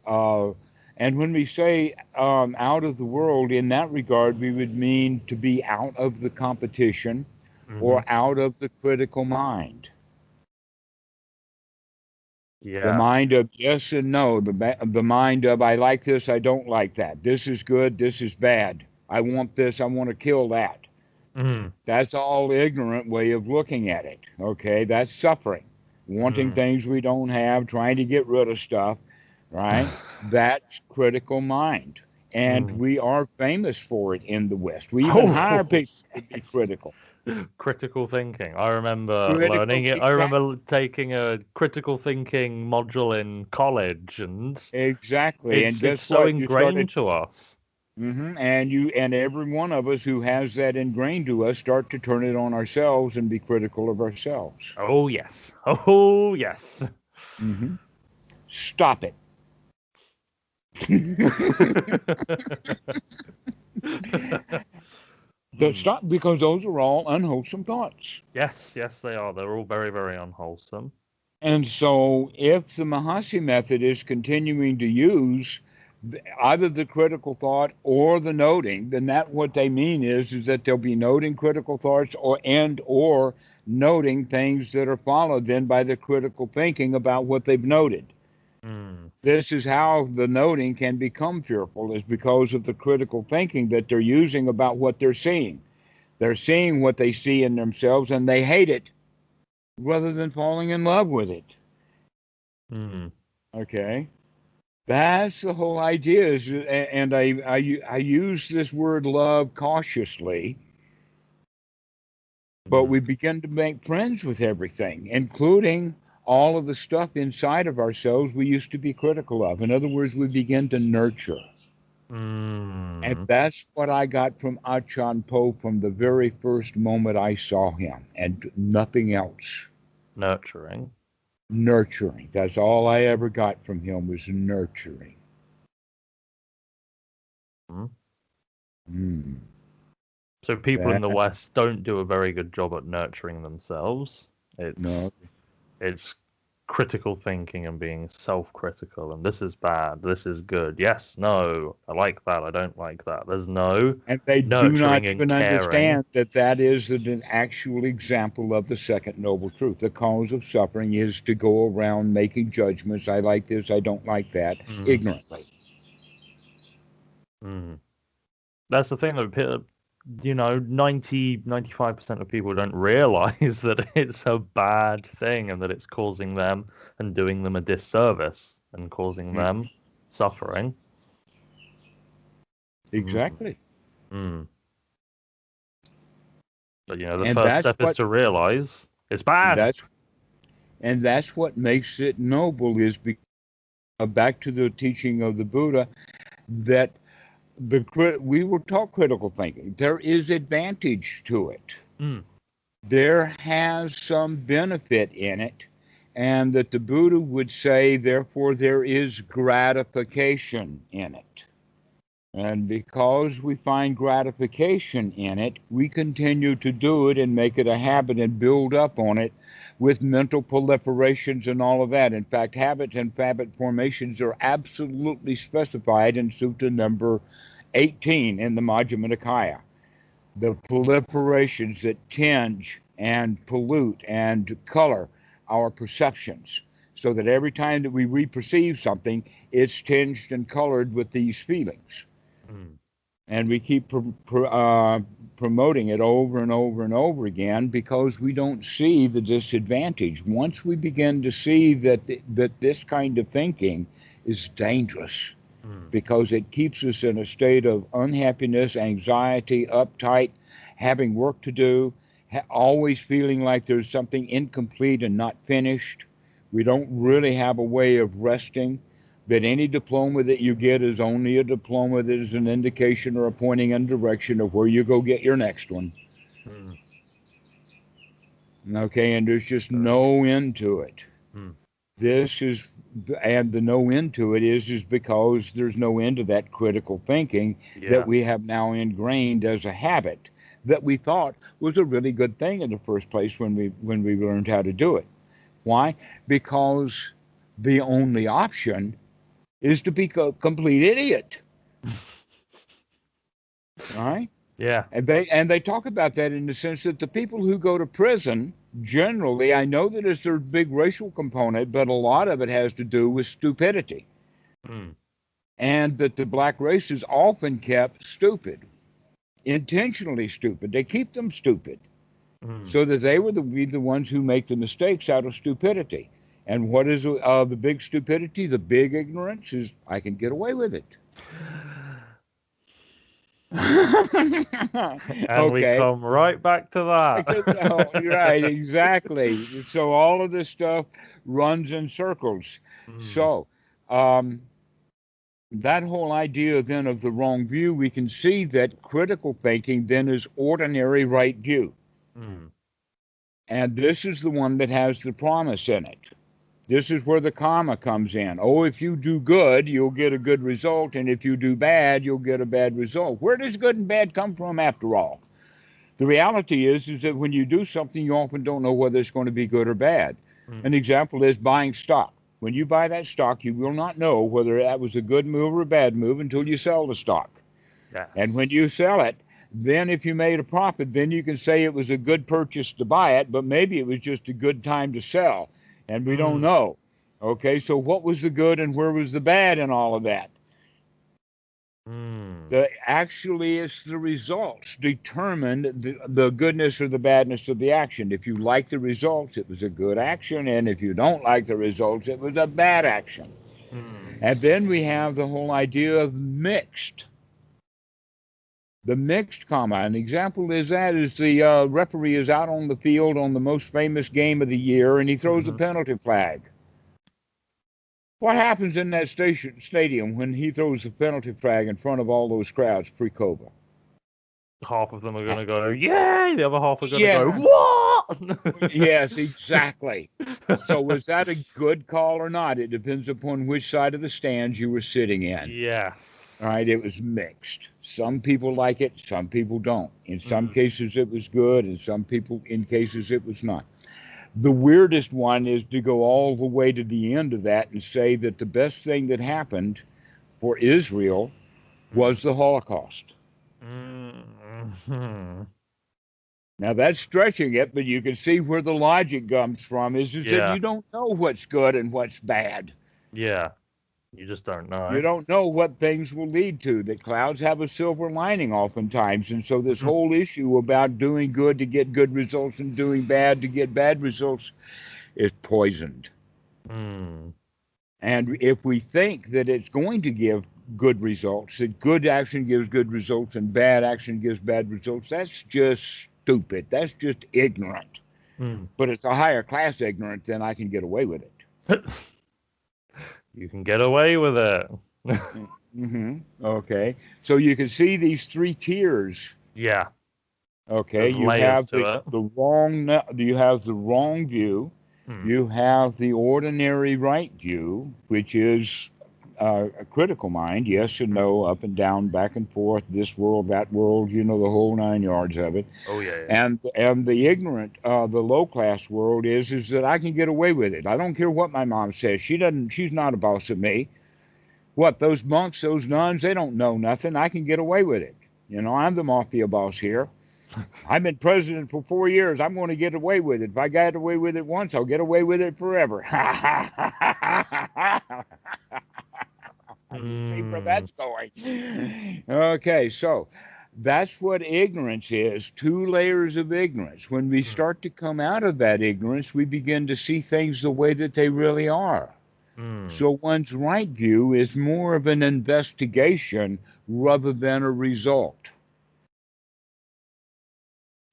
uh, and when we say out of the world, in that regard, we would mean to be out of the competition Hmm. or out of the critical mind. The Yeah. mind of yes and no, the mind of I like this, I don't like that. This is good, this is bad. I want this, I want to kill that. Mm. That's all ignorant way of looking at it. Okay, that's suffering, wanting Mm. things we don't have, trying to get rid of stuff, right? That's critical mind. And Mm. we are famous for it in the West. We even hire Oh, people to be yes. critical. Critical thinking. I remember Critical, learning it. I exactly. remember taking a critical thinking module in college, and Exactly. And it's guess so what? You started, ingrained to us. and you, and every one of us who has that ingrained to us, start to turn it on ourselves and be critical of ourselves. Oh yes. Oh yes. hmm Stop it. Mm. Stop, because those are all unwholesome thoughts. Yes, yes, they are. They're all very, very unwholesome. And so, if the Mahasi method is continuing to use either the critical thought or the noting, then that what they mean is that they'll be noting critical thoughts or noting things that are followed then by the critical thinking about what they've noted. Mm. This is how the noting can become fearful, is because of the critical thinking that they're using about what they're seeing. They're seeing what they see in themselves and they hate it rather than falling in love with it. Mm. Okay. That's the whole idea. And I use this word love cautiously, but Mm. we begin to make friends with everything, including all of the stuff inside of ourselves we used to be critical of. In other words, we begin to nurture. And Mm. that's what I got from Achan Po from the very first moment I saw him, and nothing else. Nurturing. Nurturing. That's all I ever got from him was nurturing. Mm. Mm. So people in That the West don't do a very good job at nurturing themselves. no. It's critical thinking and being self-critical, and this is bad, this is good, yes, no, I like that, I don't like that. There's no And they do not nurturing and even caring. understand that that is an actual example of the second noble truth. The cause of suffering is to go around making judgments. I like this, I don't like that, Mm, ignorantly. mm. That's the thing that 95% of people don't realize that it's a bad thing and that it's causing them and doing them a disservice and causing Mm, them suffering. Mm, exactly. mm. But the And first that's step is what to realize it's bad. that's and that's what makes it noble is back to the teaching of the Buddha that we were taught critical thinking. There is advantage to it. Mm, There has some benefit in it, and that the Buddha would say, therefore, there is gratification in it. And because we find gratification in it, we continue to do it and make it a habit and build up on it with mental proliferations and all of that. In fact, habits and habit formations are absolutely specified in Sutta number 18 in the Majjhima Nikaya. The proliferations that tinge and pollute and color our perceptions, so that every time that we reperceive something, it's tinged and colored with these feelings. mm. And we keep promoting it over and over and over again because we don't see the disadvantage. Once we begin to see that this kind of thinking is dangerous, Mm. because it keeps us in a state of unhappiness, anxiety, uptight, having work to do, always feeling like there's something incomplete and not finished. We don't really have a way of resting. That any diploma that you get is only a diploma that is an indication or a pointing in direction of where you go get your next one. Mm. Okay, and there's just Uh, no end to it. mm. This is, and the no end to it is because there's no end to that critical thinking that Yeah. we have now ingrained as a habit that we thought was a really good thing in the first place when we learned how to do it. Why? Because the only option is to be a complete idiot. All right? Yeah. And they talk about that in the sense that the people who go to prison generally, I know that it's their big racial component, but a lot of it has to do with stupidity, Mm. and that the black race is often kept stupid, intentionally stupid. They keep them stupid Mm. so that they would be the ones who make the mistakes out of stupidity. And what is the big stupidity? The big ignorance is I can get away with it. And we Okay. come right back to that. No, right, exactly. So all of this stuff runs in circles. Mm. So um, that whole idea then of the wrong view, we can see that critical thinking then is ordinary right view. Mm. And this is the one that has the promise in it. This is where the karma comes in. Oh, if you do good, you'll get a good result. And if you do bad, you'll get a bad result. Where does good and bad come from after all? The reality is that when you do something, you often don't know whether it's going to be good or bad. Mm. An example is buying stock. When you buy that stock, you will not know whether that was a good move or a bad move until you sell the stock. And when Yes. you sell it, then if you made a profit, then you can say it was a good purchase to buy it, but maybe it was just a good time to sell. And we don't Mm. know. Okay, so what was the good and where was the bad in all of that? Mm. Actually, it's the results determine the goodness or the badness of the action. If you like the results, it was a good action, and if you don't like the results, it was a bad action. Mm. And then we have the whole idea of mixed. The mixed comma. An example is that is the referee is out on the field on the most famous game of the year, and he throws a Hmm. penalty flag. What happens in that stadium when he throws the penalty flag in front of all those crowds pre-COVID? Half of them are going to go, yay! The other half are going to go, Yeah, what? yes, exactly. So was that a good call or not? It depends upon which side of the stands you were sitting in. Yes. All right, it was mixed. Some people like it, some people don't. In some Mm. cases it was good, in some cases it was not. The weirdest one is to go all the way to the end of that and say that the best thing that happened for Israel was the Holocaust. Mm-hmm. Now that's stretching it, but you can see where the logic comes from is that Yeah, you don't know what's good and what's bad. yeah. You just don't You know. don't know what things will lead to. That clouds have a silver lining oftentimes. And so this Mhm. whole issue about doing good to get good results and doing bad to get bad results is poisoned. Mm. And if we think that it's going to give good results, that good action gives good results and bad action gives bad results, that's just stupid. That's just ignorant. Mm. But it's a higher class ignorance, then I can get away with it. You can get away with it. Okay. So you can see these three tiers. Yeah, Okay. there's You layers have to it. you have the wrong view. Mm. You have the ordinary right view, which is a critical mind, yes and no, up and down, back and forth, this world, that world, the whole nine yards of it. Oh yeah, yeah. And the ignorant, the low class world is that I can get away with it. I don't care what my mom says. She's not a boss of me. What, those monks, those nuns, they don't know nothing. I can get away with it. I'm the mafia boss here. I've been president for 4 years. I'm going to get away with it. If I got away with it once, I'll get away with it forever. You see where Mm. that's going. Okay, so that's what ignorance is, two layers of ignorance. When we Mm. start to come out of that ignorance, we begin to see things the way that they really are. Mm. So one's right view is more of an investigation rather than a result.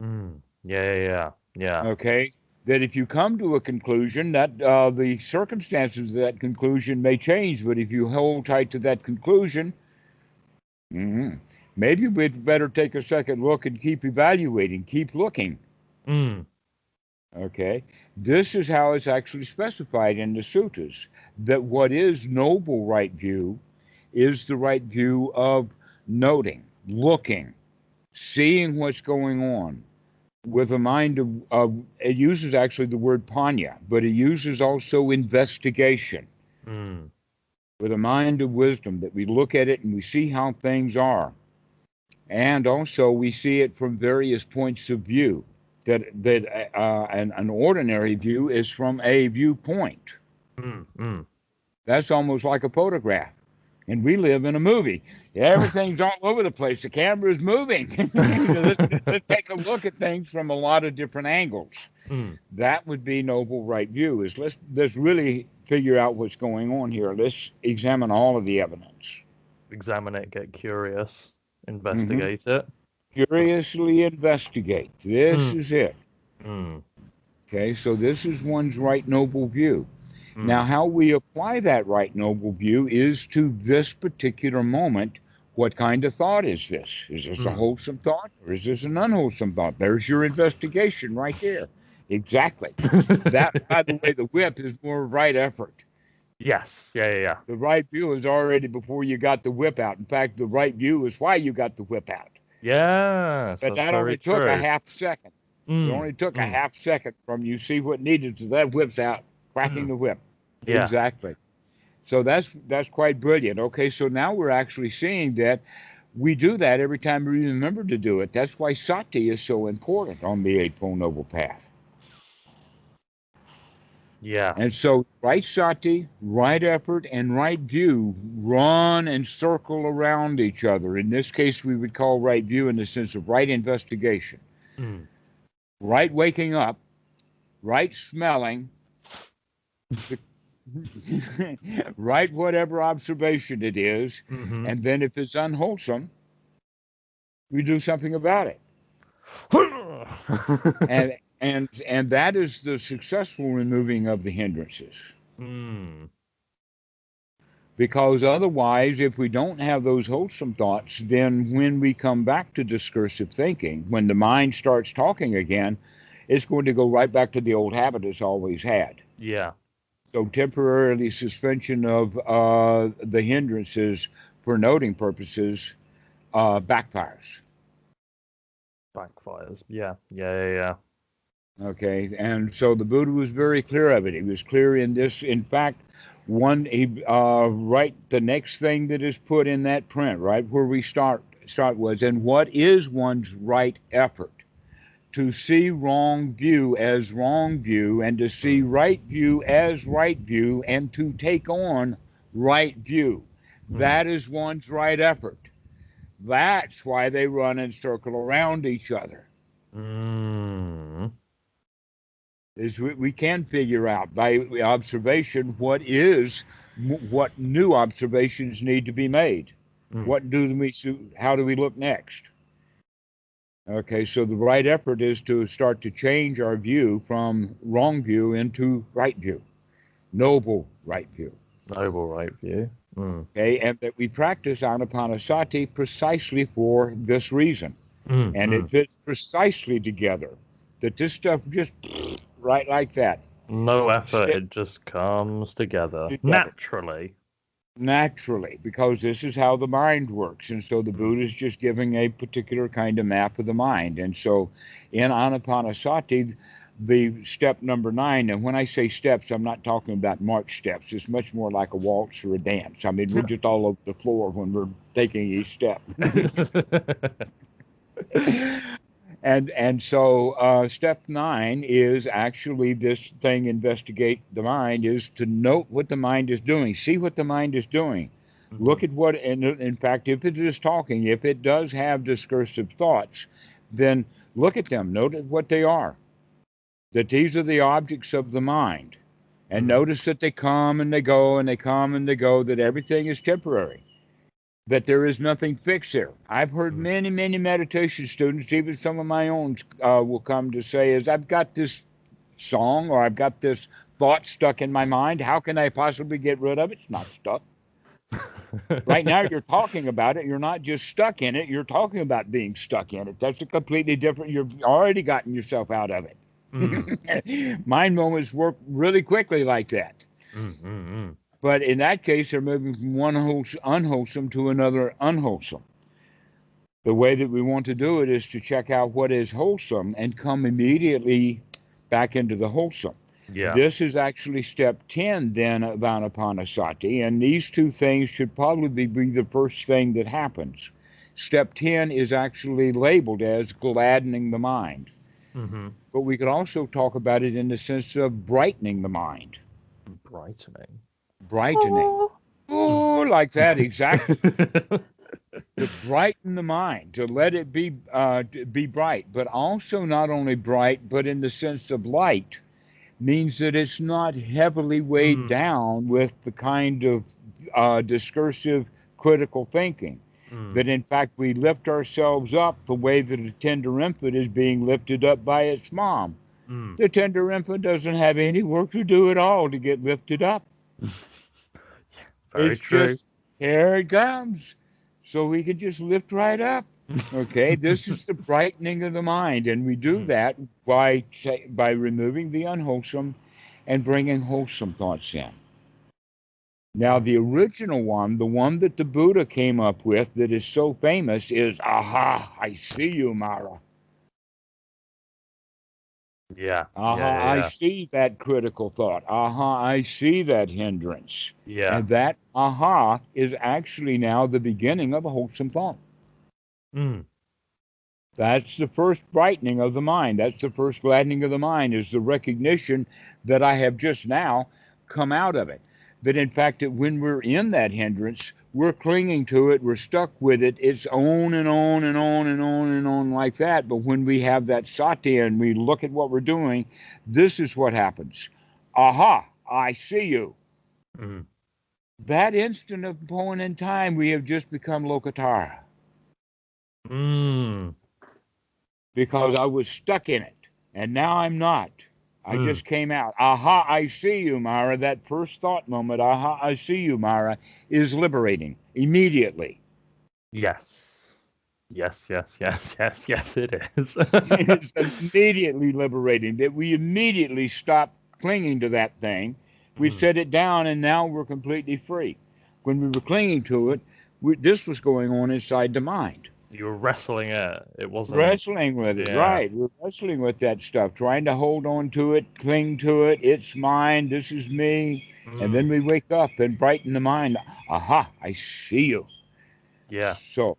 Mm. Yeah, yeah, yeah. Yeah. Okay? That if you come to a conclusion, that the circumstances of that conclusion may change, but if you hold tight to that conclusion, mhm, maybe we'd better take a second look and keep evaluating, keep looking. Mm. Okay? This is how it's actually specified in the suttas that what is noble right view is the right view of noting, looking, seeing what's going on with a mind of it uses actually the word panya, but it uses also investigation Mm. with a mind of wisdom that we look at it and we see how things are. And also we see it from various points of view. An ordinary view is from a viewpoint. Mm. Mm. That's almost like a photograph. And we live in a movie. Everything's all over the place. The camera is moving. let's take a look at things from a lot of different angles. Mm. That would be noble right view. Is let's really figure out what's going on here. Let's examine all of the evidence. Examine it, get curious, Hmm. investigate it. Just Curiously investigate. This mm. is it. Mm. Okay, so this is one's right noble view. Now, Mm. how we apply that right noble view is to this particular moment. What kind of thought is this? Is this a Mm. wholesome thought or is this an unwholesome thought? There's your investigation right there. Exactly. That, by the way, the whip is more right effort. Yes. Yeah, yeah, yeah. The right view is already before you got the whip out. In fact, the right view is why you got the whip out. Yes, But that's that very only took a true. half second. It Mm. only took a Mm. half second from you see what needed to that whip's out, cracking Mm. the whip. Yeah. Exactly. So that's quite brilliant. Okay, so now we're actually seeing that we do that every time we remember to do it. That's why sati is so important on the Eightfold Noble Path. Yeah. And so right sati, right effort, and right view run and circle around each other. In this case, we would call right view in the sense of right investigation, Mm. right waking up, right smelling, the right whatever observation it is, Mm-hmm. and then if it's unwholesome, we do something about it. And that is the successful removing of the hindrances. Mm. Because otherwise, if we don't have those wholesome thoughts, then when we come back to discursive thinking, when the mind starts talking again, it's going to go right back to the old habit it's always had. Yeah. So temporarily suspension of the hindrances for noting purposes backfires. Backfires. Yeah. Yeah, yeah, yeah. Okay, and so the Buddha was very clear of it. He was clear in this. In fact, right, the next thing that is put in that print, right where we start was, and what is one's right effort? To see wrong view as wrong view, and to see Mm. right view as right view, and to take on right view. Mm. That is one's right effort. That's why they run and circle around each other. Mm. Is we can figure out by observation what new observations need to be made. Mm. What do we how do we look next? Okay, so the right effort is to start to change our view from wrong view into right view, noble right view. Noble right view. Mm. Okay, and that we practice anapanasati precisely for this reason. Mm. And it Mm. fits precisely together. That this stuff just right like that. No effort, Step it just comes together together. naturally. Naturally, because this is how the mind works. And so the Mm. Buddha is just giving a particular kind of map of the mind. And so in Anapanasati, the step number 9, and when I say steps, I'm not talking about march steps. It's much more like a waltz or a dance. I mean, we're just all over the floor when we're taking each step. And so step 9 is actually this thing, investigate the mind, is to note what the mind is doing, see what the mind is doing. Look Mhm. at what, and in fact, if it is talking, if it does have discursive thoughts, then look at them, note what they are, that these are the objects of the mind. And Mm. notice that they come and they go and they come and they go, that everything is temporary, that there is nothing fixed there. I've heard Mm. many, many meditation students, even some of my own, will come to say, is I've got this song or I've got this thought stuck in my mind. How can I possibly get rid of it? It's not stuck. Right now, you're talking about it. You're not just stuck in it. You're talking about being stuck in it. That's a completely different. You've already gotten yourself out of Mm. it. Mind moments work really quickly like that. Mm. Mm. But in that case, they're moving from one unwholesome to another unwholesome. The way that we want to do it is to check out what is wholesome and come immediately back into the wholesome. Yeah. This is actually step 10 then of Anapanasati, and these two things should probably be the first thing that happens. Step 10 is actually labeled as gladdening the mind, Mhm. but we could also talk about it in the sense of brightening the mind, Brightening. brightening. Oh. Oh, like that, exactly. To brighten the mind, to let it be bright, but also not only bright, but in the sense of light, means that it's not heavily weighed Mm. down with the kind of discursive critical thinking. Mm. That in fact we lift ourselves up the way that a tender infant is being lifted up by its mom. Mm. The tender infant doesn't have any work to do at all to get lifted up. Very It's true. just, here it comes. So we can just lift right up. Okay, this is the brightening of the mind, and we do Mm. that by removing the unwholesome and bringing wholesome thoughts in. Now, Mm. the original one, the one that the Buddha came up with that is so famous, is "Aha, I see you, Mara. Yeah. Yeah. Aha, Yeah. I Yeah. see that critical thought. Aha, I see that hindrance." Yeah. And that aha is actually now the beginning of a wholesome thought. Mm. That's the first brightening of the mind. That's the first gladdening of the mind, is the recognition that I have just now come out of it. That in fact, that when we're in that hindrance, we're clinging to it, we're stuck with it. It's on and on and on and on and on like that. But when we have that sati and we look at what we're doing, this is what happens. Aha, I see you. Mm. That instant of point in time, we have just become Lokatara Mm. because I was stuck in it, and now I'm not. I Mm. just came out. Aha, I see you, Mara. That first thought moment, aha, I see you, Mara, is liberating immediately. Yes. Yes. Yes. Yes. Yes. Yes. It is. It's immediately liberating that we immediately stop clinging to that thing. We Mm. set it down, and now we're completely free. When we were clinging to it, this was going on inside the mind. You were wrestling it. It wasn't. Wrestling with it, Yeah. right? We're wrestling with that stuff, trying to hold on to it, cling to it. It's mine. This is me. And then Mm. we wake up and brighten the mind. Aha, I see you. Yeah. So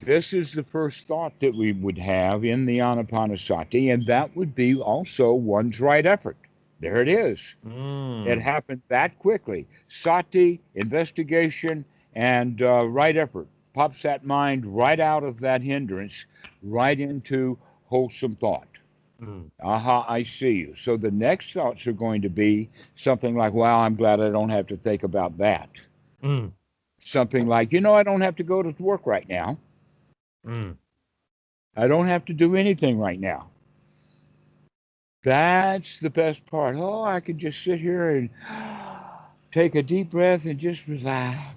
this is the first thought that we would have in the Anapanasati, and that would be also one's right effort. There it is. It Mm. happened that quickly. Sati, investigation, and right effort pops that mind right out of that hindrance, right into wholesome thought. Mm. Aha, I see you. So the next thoughts are going to be something like, well, I'm glad I don't have to think about that. Mm. Something like, I don't have to go to work right now. Mm. I don't have to do anything right now. That's the best part. Oh, I could just sit here and take a deep breath and just relax.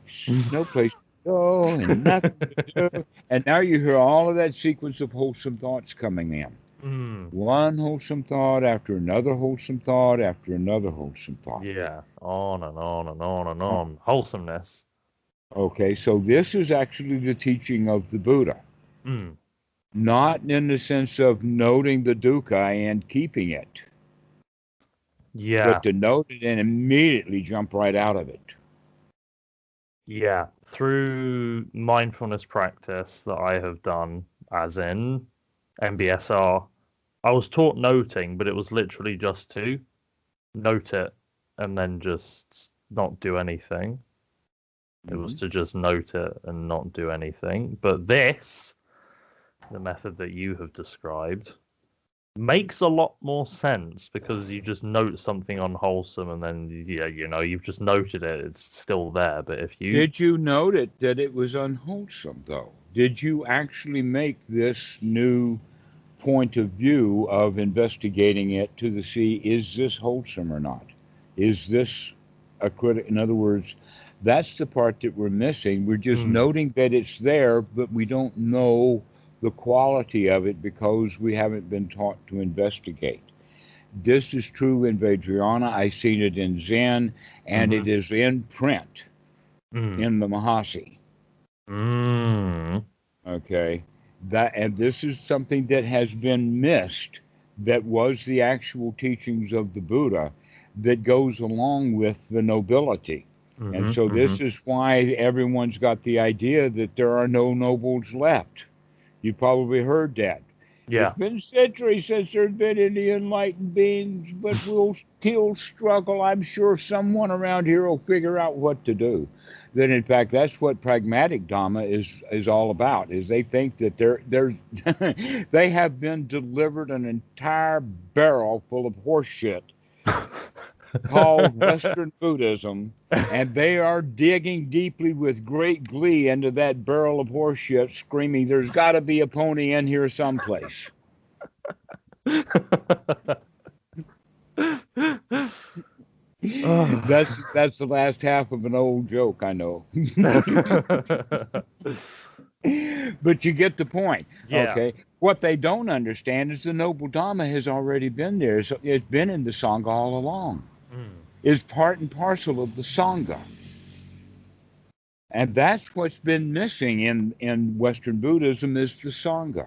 No place to go and nothing to do. And now you hear all of that sequence of wholesome thoughts coming in. Mm. One wholesome thought after another wholesome thought after another wholesome thought. Yeah. On and on and on and Oh, on. Wholesomeness. okay, so this is actually the teaching of the Buddha. Mm. Not in the sense of noting the dukkha and keeping it, Yeah. but to note it and immediately jump right out of it. Yeah. Through mindfulness practice that I have done, as in MBSR, I was taught noting, but it was literally just to note it and then just not do anything. It was Mhm. to just note it and not do anything. But this, the method that you have described, makes a lot more sense because you just note something unwholesome and then, yeah, you've just noted it. It's still there. But if you. Did you note it that it was unwholesome, though? Did you actually make this new point of view of investigating it to the see, is this wholesome or not? Is this a critic? In other words, that's the part that we're missing. We're just Mm, noting that it's there, but we don't know the quality of it because we haven't been taught to investigate. This is true in Vajrayana. I've seen it in Zen, and mm-hmm, it is in print mm, in the Mahasi. mm, Okay, that and this is something that has been missed. That was the actual teachings of the Buddha, that goes along with the nobility. And mm-hmm, so mm-hmm. this is why everyone's got the idea that there are no nobles left. You probably heard that. It's Yeah. been centuries since there's been any enlightened beings, but we'll still struggle. I'm sure someone around here will figure out what to do. That in fact, that's what pragmatic Dhamma is all about. Is they think that they're they have been delivered an entire barrel full of horse shit called Western Buddhism, and they are digging deeply with great glee into that barrel of horse shit, screaming, "There's got to be a pony in here someplace." Ugh. That's the last half of an old joke, I know. But you get the point. Yeah. Okay, what they don't understand is the noble Dhamma has already been there. So it's been in the Sangha all along. Mm, Is part and parcel of the Sangha. And that's what's been missing in Western Buddhism is the Sangha.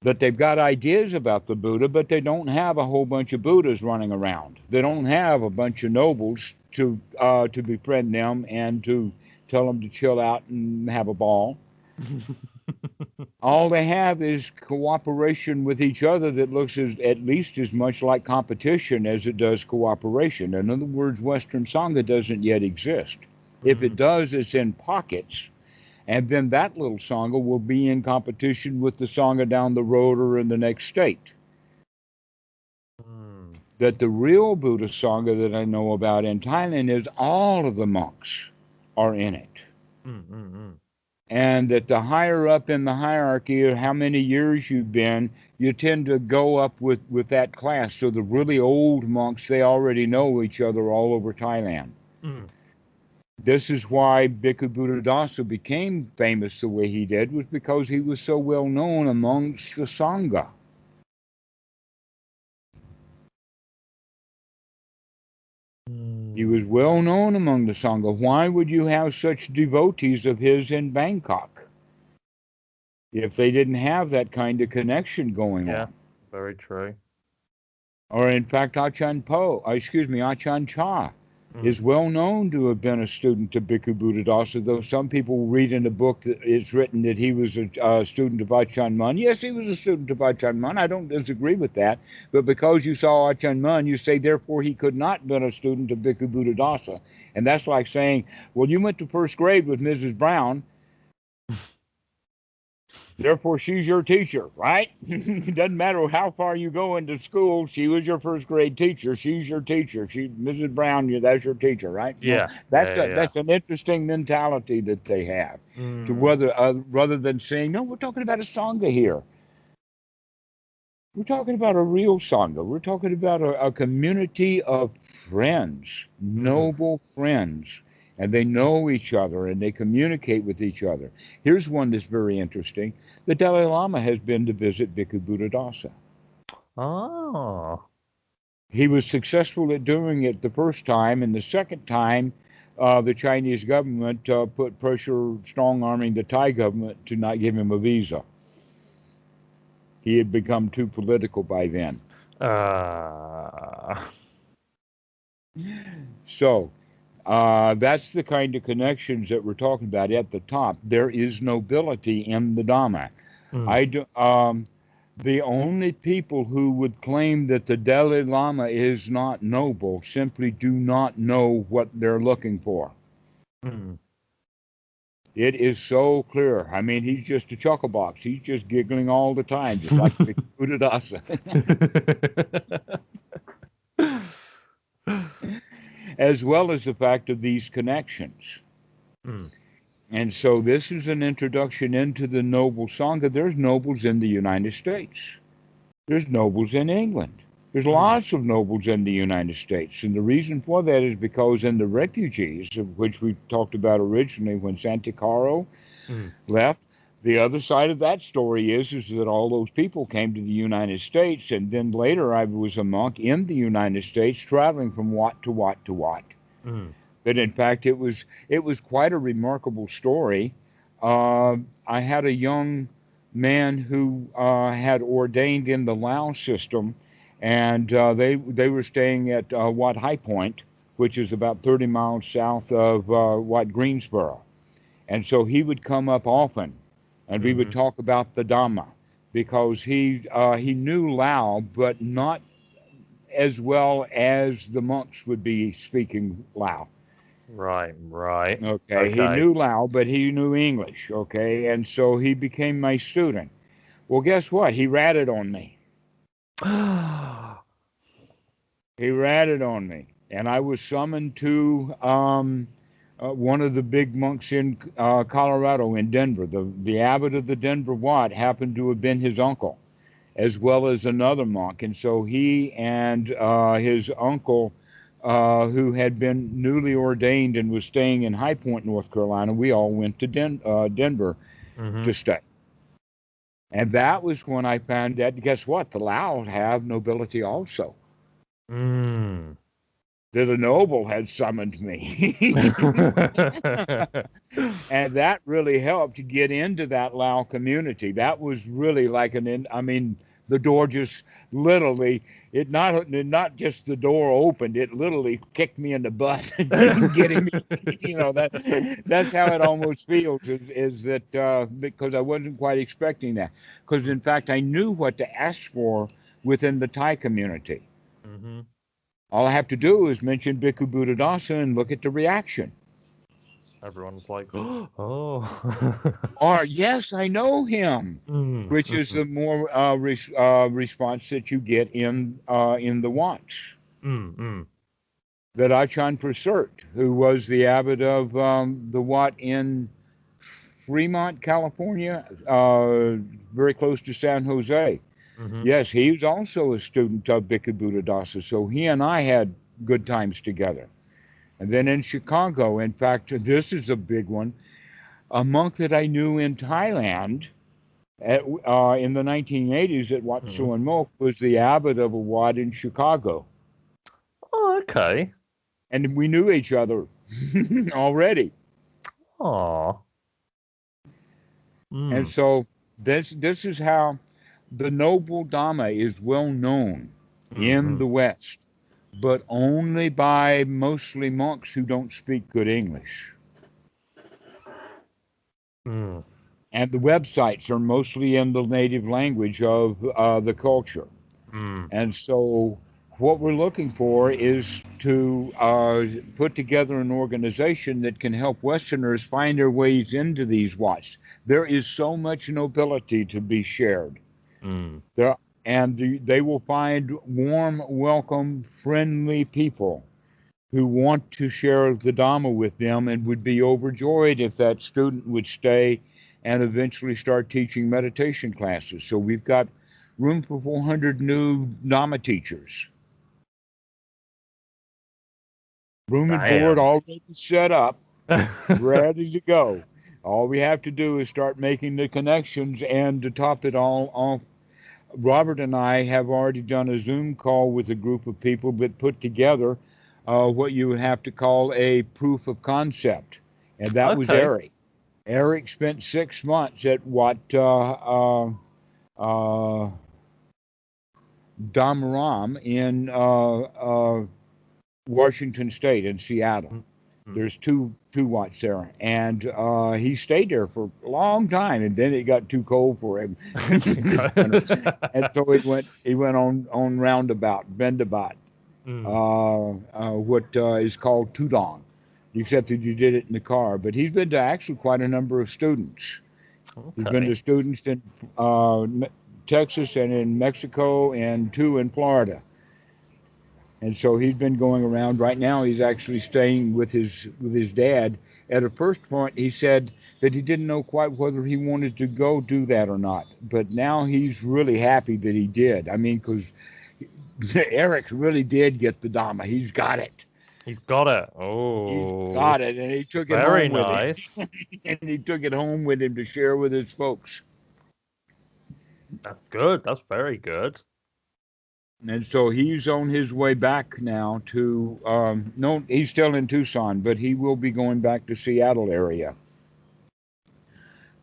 That they've got ideas about the Buddha, but they don't have a whole bunch of Buddhas running around. They don't have a bunch of nobles to befriend them and to tell them to chill out and have a ball. All they have is cooperation with each other that looks at least as much like competition as it does cooperation. In other words, Western Sangha doesn't yet exist. If it mm, does, it's in pockets. And then that little Sangha will be in competition with the Sangha down the road or in the next state. mm, That the real Buddha Sangha that I know about in Thailand is all of the monks are in it. mm, mm, mm. And that the higher up in the hierarchy of how many years you've been, you tend to go up with that class. So the really old monks, they already know each other all over Thailand. Mm. This is why Bhikkhu Buddhadasa became famous the way he did, was because he was so well known amongst the Sangha. He was Mm. well known among the Sangha. Why would you have such devotees of his in Bangkok? if they didn't have that kind of connection going Yeah, on. very true. Or in fact, Achan Cha is Mm. well known to have been a student of Bhikkhu Buddhadasa, though some people read in the book that it's written that he was a student of Achan Mun. Yes, he was a student of Achan Mun. I don't disagree with that. But because you saw Achan Mun, you say, therefore, he could not have been a student of Bhikkhu Buddhadasa. And that's like saying, well, you went to first grade with Mrs. Brown, therefore, she's your teacher, right? It doesn't matter how far you go into school. She was your first grade teacher. She's your teacher. Mrs. Brown, that's your teacher, right? No, Yeah, yeah, yeah. that's an interesting mentality that they have. To Mm. whether rather than saying, no, we're talking about a sangha here. We're talking about a real sangha. We're talking about a community of friends, Mm. noble friends, and they know each other and they communicate with each other. Here's one that's very interesting. The Dalai Lama has been to visit Bhikkhu Buddhadasa. Oh. He was successful at doing it the first time, and the second time, the Chinese government put pressure, strong arming the Thai government to not give him a visa. He had become too political by then. Uh, So that's the kind of connections that we're talking about at the top. There is nobility in the Dhamma. mm. I do, the only people who would claim that the Dalai Lama is not noble simply do not know what they're looking for. Mm. It is so clear. I mean, he's just a chuckle box. He's just giggling all the time, just like the Buddhadasa, as well as the fact of these connections. Mm. And so this is an introduction into the noble Sangha. There's nobles in the United States. There's nobles in England. There's Mm. lots of nobles in the United States. And the reason for that is because in the refugees, of which we talked about originally when Santikaro Mm. left, the other side of that story is that all those people came to the United States. And then later I was a monk in the United States traveling from Wat to Wat to Wat. Mm. That in fact it was quite a remarkable story. I had a young man who had ordained in the Lao system, and they were staying at Wat High Point, which is about 30 miles south of Wat Greensboro, and so he would come up often, and we would Mhm. talk about the Dhamma because he knew Lao, but not as well as the monks would be speaking Lao. Right, right. Okay, he Okay. knew Lao, but he knew English. Okay, and so he became my student. Well, guess what? He ratted on me. He ratted on me, and I was summoned to one of the big monks in Colorado, in Denver. The abbot of the Denver Wat happened to have been his uncle, as well as another monk, and so he and his uncle, who had been newly ordained and was staying in High Point, North Carolina, we all went to Denver to Mhm. stay. And that was when I found out, guess what? The Lao have nobility also. Mm. The noble had summoned me. And that really helped to get into that Lao community. That was really like I mean, the door just literally, not just the door opened, it literally kicked me in the butt, getting me, that's how it almost feels is that, because I wasn't quite expecting that. Because in fact, I knew what to ask for within the Thai community. Mhm. All I have to do is mention Bhikkhu Buddhadasa and look at the reaction. Everyone's like, oh. Or, yes, I know him, Mm, which is mhm. the more response that you get in the watch. Mm, mm. That Achan Prasert, who was the abbot of the Wat in Fremont, California, very close to San Jose. Mhm. Yes, he was also a student of Bhikkhu Buddhadasa, so he and I had good times together. And then in Chicago, in fact, this is a big one. A monk that I knew in Thailand in the 1980s at Wat Mhm. Suan Mok was the abbot of a Wat in Chicago. Oh, okay. And we knew each other already. Aw. And Mm. so This is how the noble Dhamma is well known in Mm-hmm. the West, but only by mostly monks who don't speak good English. Mm. And the websites are mostly in the native language of the culture. Mm. And so, what we're looking for is to put together an organization that can help Westerners find their ways into these Watts. There is so much nobility to be shared. Mm. There, and they will find warm, welcome, friendly people who want to share the Dhamma with them and would be overjoyed if that student would stay and eventually start teaching meditation classes. So we've got room for 400 new Dhamma teachers. Room and board Damn. already set up, ready to go. All we have to do is start making the connections, and to top it all off, Robert and I have already done a Zoom call with a group of people that put together what you would have to call a proof of concept, and that was Okay. Eric. Eric spent 6 months at what uh, Dhammaram in Washington State in Seattle. Mm. There's two Watts there, and he stayed there for a long time, and then it got too cold for him, and so he went on roundabout, bendabout, Mm. what is called Tudong, except that you did it in the car. But he's been to actually quite a number of students. He's been Okay. to students in Texas and in Mexico and two in Florida. And so he's been going around. Right now, he's actually staying with his dad. At a first point, he said that he didn't know quite whether he wanted to go do that or not. But now he's really happy that he did. I mean, because Eric really did get the Dhamma. He's got it. He's got it. He's Oh, got it, and he took it very home with him. nice. And he took it home with him to share with his folks. That's good. That's very good. And so he's on his way back now to, no, he's still in Tucson, but he will be going back to Seattle area.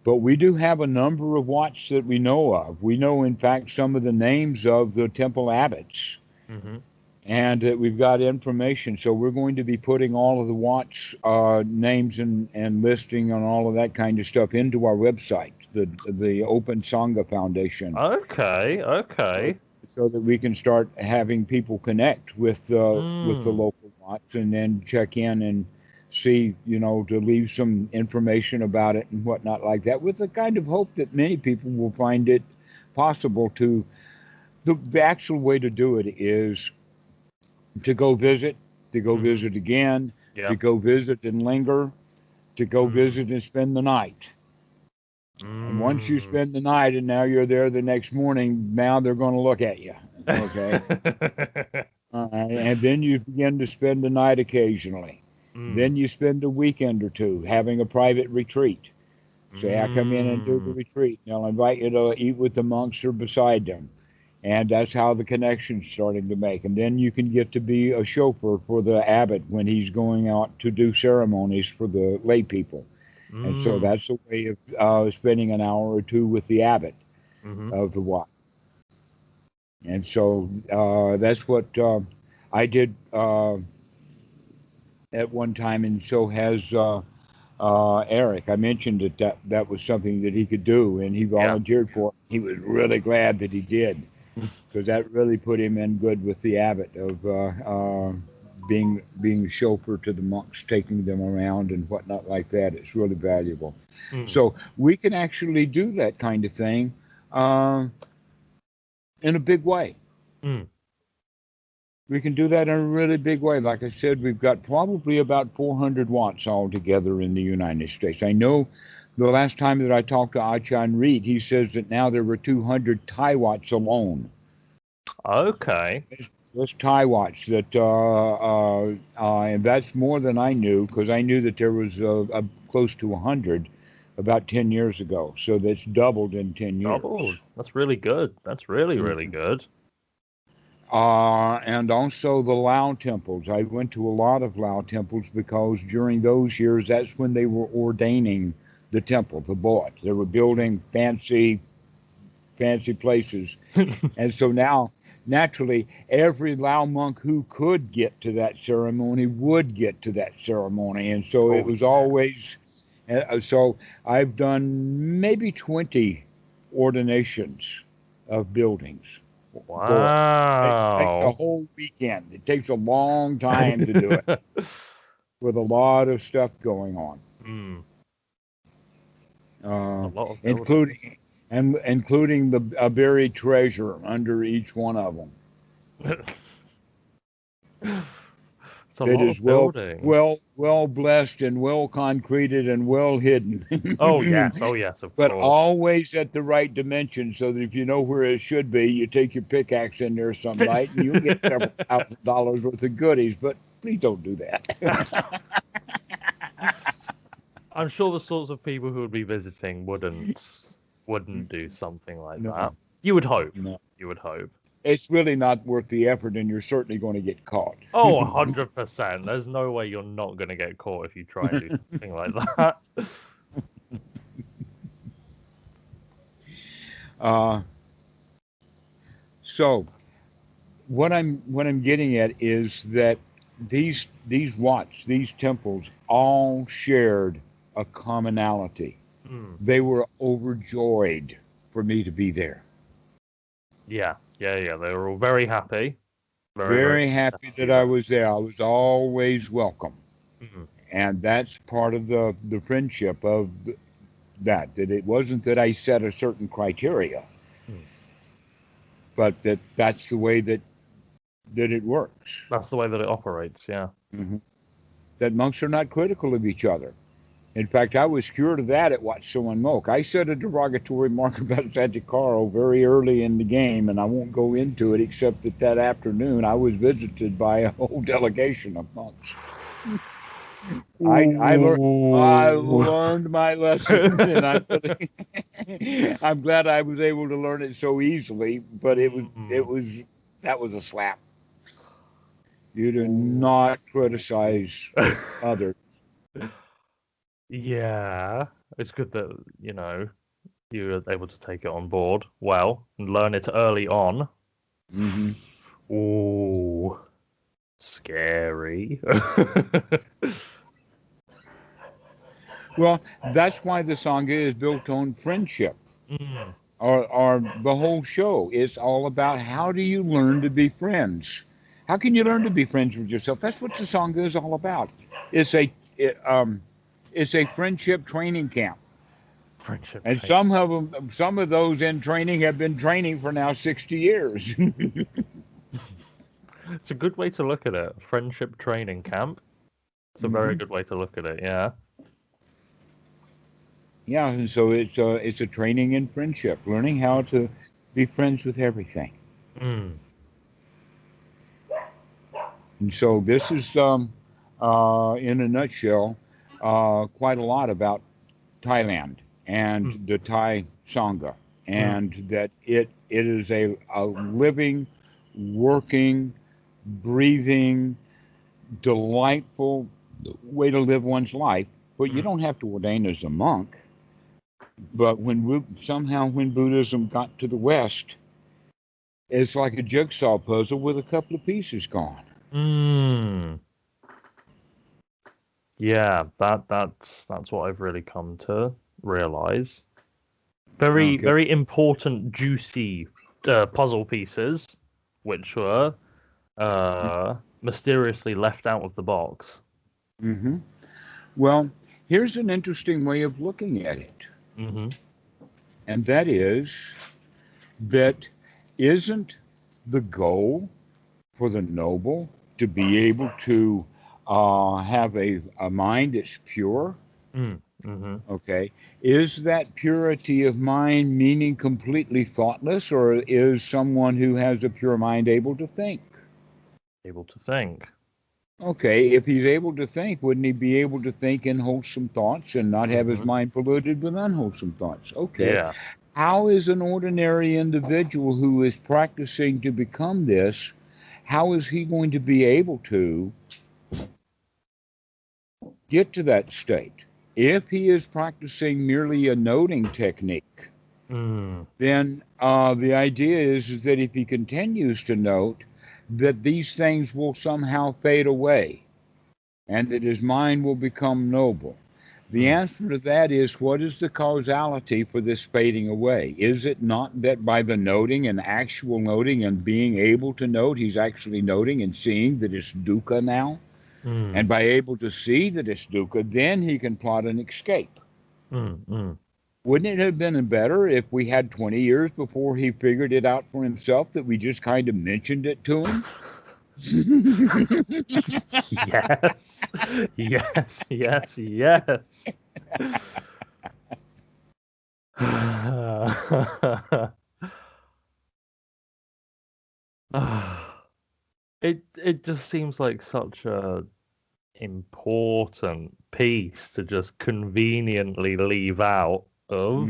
But we do have a number of Watts that we know of. We know, in fact, some of the names of the temple abbots, Mm-hmm. and that we've got information. So we're going to be putting all of the Watts names and listing on all of that kind of stuff into our website, the Open Sangha Foundation. Okay. Okay. So that we can start having people connect with the Mm. local Watts and then check in and see, to leave some information about it and whatnot like that, with the kind of hope that many people will find it possible to. The actual way to do it is to go visit, to go Mm-hmm. visit again, to Yeah. go visit and linger, to go Mm. visit and spend the night. And once you Mm. spend the night and now you're there the next morning, now they're going to look at you. Okay. And then you begin to spend the night occasionally. Mm. Then you spend a weekend or two having a private retreat. Say, I come in and do the Mm. retreat. They'll invite you to eat with the monks or beside them. And that's how the connection's starting to make. And then you can get to be a chauffeur for the abbot when he's going out to do ceremonies for the lay people. And so Mm. that's a way of spending an hour or two with the abbot Mm-hmm. of the Wat. And so that's what I did at one time, and so has Eric. I mentioned that was something that he could do, and he Yeah. volunteered for it. He was really glad that he did, because that really put him in good with the abbot of being a chauffeur to the monks, taking them around and whatnot like that. It's really valuable. Mm. So we can actually do that kind of thing uh, in a big way. Mm. We can do that in a really big way. Like I said, we've got probably about 400 Watts altogether in the United States. I know the last time that I talked to Achan Reed, he says that now there were 200 Thai Watts alone. Okay. Just Thai Watts that, and that's more than I knew, because I knew that there was close to 100 about 10 years ago. So that's doubled in 10 Doubled. years. That's really good. That's really, really good. And also the Lao temples. I went to a lot of Lao temples because during those years, that's when they were ordaining the temple, the boat. They were building fancy places. And so now, naturally, every Lao monk who could get to that ceremony would get to that ceremony. And so it Oh, was yeah. always, so I've done maybe 20 ordinations of buildings for it. It takes a Wow. whole weekend. It takes a long time to do it with a lot of stuff going on. Hmm. A Uh, lot of buildings. including including a buried treasure under each one of them. It's a That lot is of buildings. well blessed and well concreted and well hidden, Oh yes, oh yes, of but course. always at the right dimension, so that if you know where it should be, you take your pickaxe in there some night and you'll get several $1,000s worth of goodies. But please don't do that. I'm sure the sorts of people who would be visiting wouldn't do something like that. No, You would hope. no, You would hope. it's really not worth the effort, and you're certainly going to get caught. Oh, 100%. There's no way you're not going to get caught if you try and do something like that. uh, so what I'm getting at is that these Watts, these temples, all shared a commonality. Hmm. They were overjoyed for me to be there. Yeah, yeah, yeah. They were all very happy. Very, very Very happy to happy have that you I there. was there. I was always welcome, Hmm. and that's part of the friendship of that it wasn't that I set a certain criteria, Hmm. but that's the way that it works. That's the way that it operates, yeah. Hmm. That monks are not critical of each other. In fact, I was cured of that at Watch Someone Milk. I said a derogatory remark about Santikaro very early in the game, and I won't go into it except that afternoon I was visited by a whole delegation of monks. I learned I Ooh. learned my lesson, and I'm glad I was able to learn it so easily. But it Mm. was that was a slap. You do Ooh. not criticize others. Yeah, it's good that, you were able to take it on board well and learn it early on. Hmm. Ooh, scary. Well, that's why the Sangha is built on friendship. Mm, Or the whole show is all about how do you learn to be friends? How can you learn to be friends with yourself? That's what the Sangha is all about. It's a it, it's a friendship training camp, friendship and training. some of those in training have been training for now 60 years. It's a good way to look at it. Friendship training camp. It's a very Hmm. good way to look at it, yeah. Yeah, and so it's a training in friendship, learning how to be friends with everything. Mm, And so this is, in a nutshell, quite a lot about Thailand and mm, the Thai Sangha, mm, and that it is a living, working, breathing, delightful way to live one's life. But you mm. don't have to ordain as a monk. But somehow when Buddhism got to the West, it's like a jigsaw puzzle with a couple of pieces gone. Mm. Yeah, that's what I've really come to realize. Very, Okay. very important, juicy puzzle pieces, which were mysteriously left out of the box. Hmm. Well, here's an interesting way of looking at it, Mm-hmm. and that is that isn't the goal for the noble to be able to have a mind that's pure? Mm, mm-hmm. Okay. Is that purity of mind meaning completely thoughtless, or is someone who has a pure mind able to think? Able to think. Okay, if he's able to think, wouldn't he be able to think in wholesome thoughts and not have his Mm-hmm. mind polluted with unwholesome thoughts? Okay. Yeah. How is an ordinary individual who is practicing to become this, how is he going to be able to get to that state? If he is practicing merely a noting technique, Mm. then the idea is that if he continues to note, that these things will somehow fade away and that his mind will become noble. The Mm. answer to that is, what is the causality for this fading away? Is it not that by the noting and actual noting and being able to note, he's actually noting and seeing that it's dukkha now? And Mm. by able to see that it's dukkha, then he can plot an escape. Mm. Mm. Wouldn't it have been better if we had 20 years before he figured it out for himself that we just kind of mentioned it to him? Yes. Yes. Yes. Yes. It just seems like such a important piece to just conveniently leave out of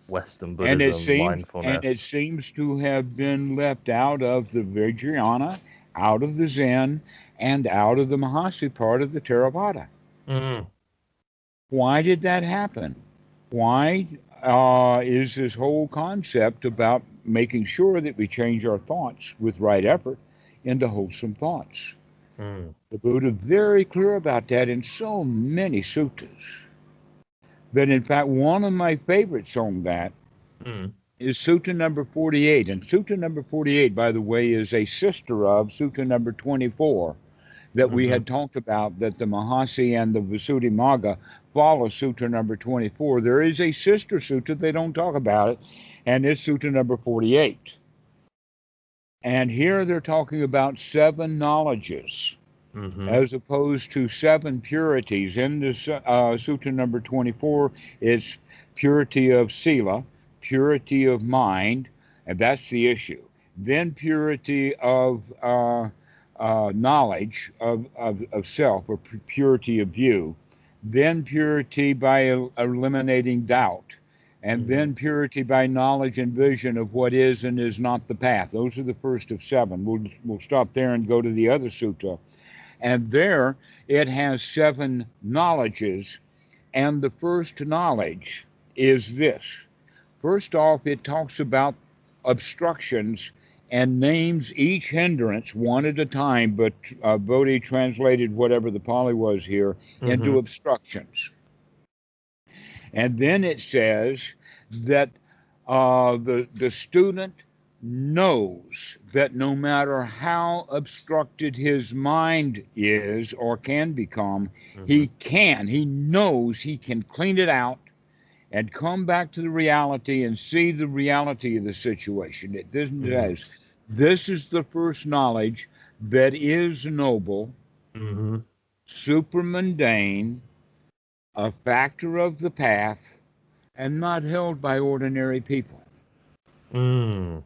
Western Buddhism And it mindfulness. seems to have been left out of the Vajrayana, out of the Zen, and out of the Mahasi part of the Theravada. Mm. Why did that happen? Why is this whole concept about making sure that we change our thoughts with right effort into wholesome thoughts? Mm. The Buddha very clear about that in so many suttas. But in fact, one of my favorites on that Mm. is Sutta number 48. And Sutta number 48, by the way, is a sister of Sutta number 24 that we Mm-hmm. had talked about, that the Mahasi and the Visuddhimagga follow Sutta number 24. There is a sister sutta, they don't talk about it, and it's Sutta number 48. And here they're talking about seven knowledges Mm-hmm. as opposed to seven purities. In the Sutta number 24, it's purity of sila, purity of mind, and that's the issue. Then purity of knowledge of self, or purity of view. Then purity by eliminating doubt. And Mm-hmm. then purity by knowledge and vision of what is and is not the path. Those are the first of seven. We'll stop there and go to the other sutta. And there it has seven knowledges. And the first knowledge is this. First off, it talks about obstructions and names each hindrance one at a time, but Bodhi translated whatever the Pali was here Mm-hmm. into obstructions. And then it says that the student knows that no matter how obstructed his mind is or can become, Mm-hmm. he knows he can clean it out and come back to the reality and see the reality of the situation. Mm-hmm. This is the first knowledge that is noble, Mm-hmm. super mundane, a factor of the path, and not held by ordinary people. Mm.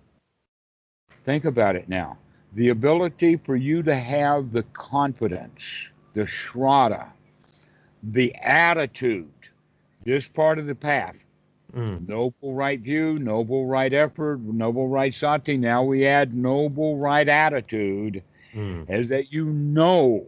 Think about it now. The ability for you to have the confidence, the shraddha, the attitude, this part of the path. Mm. Noble right view, noble right effort, noble right sati. Now we add noble right attitude, Mm. as that you know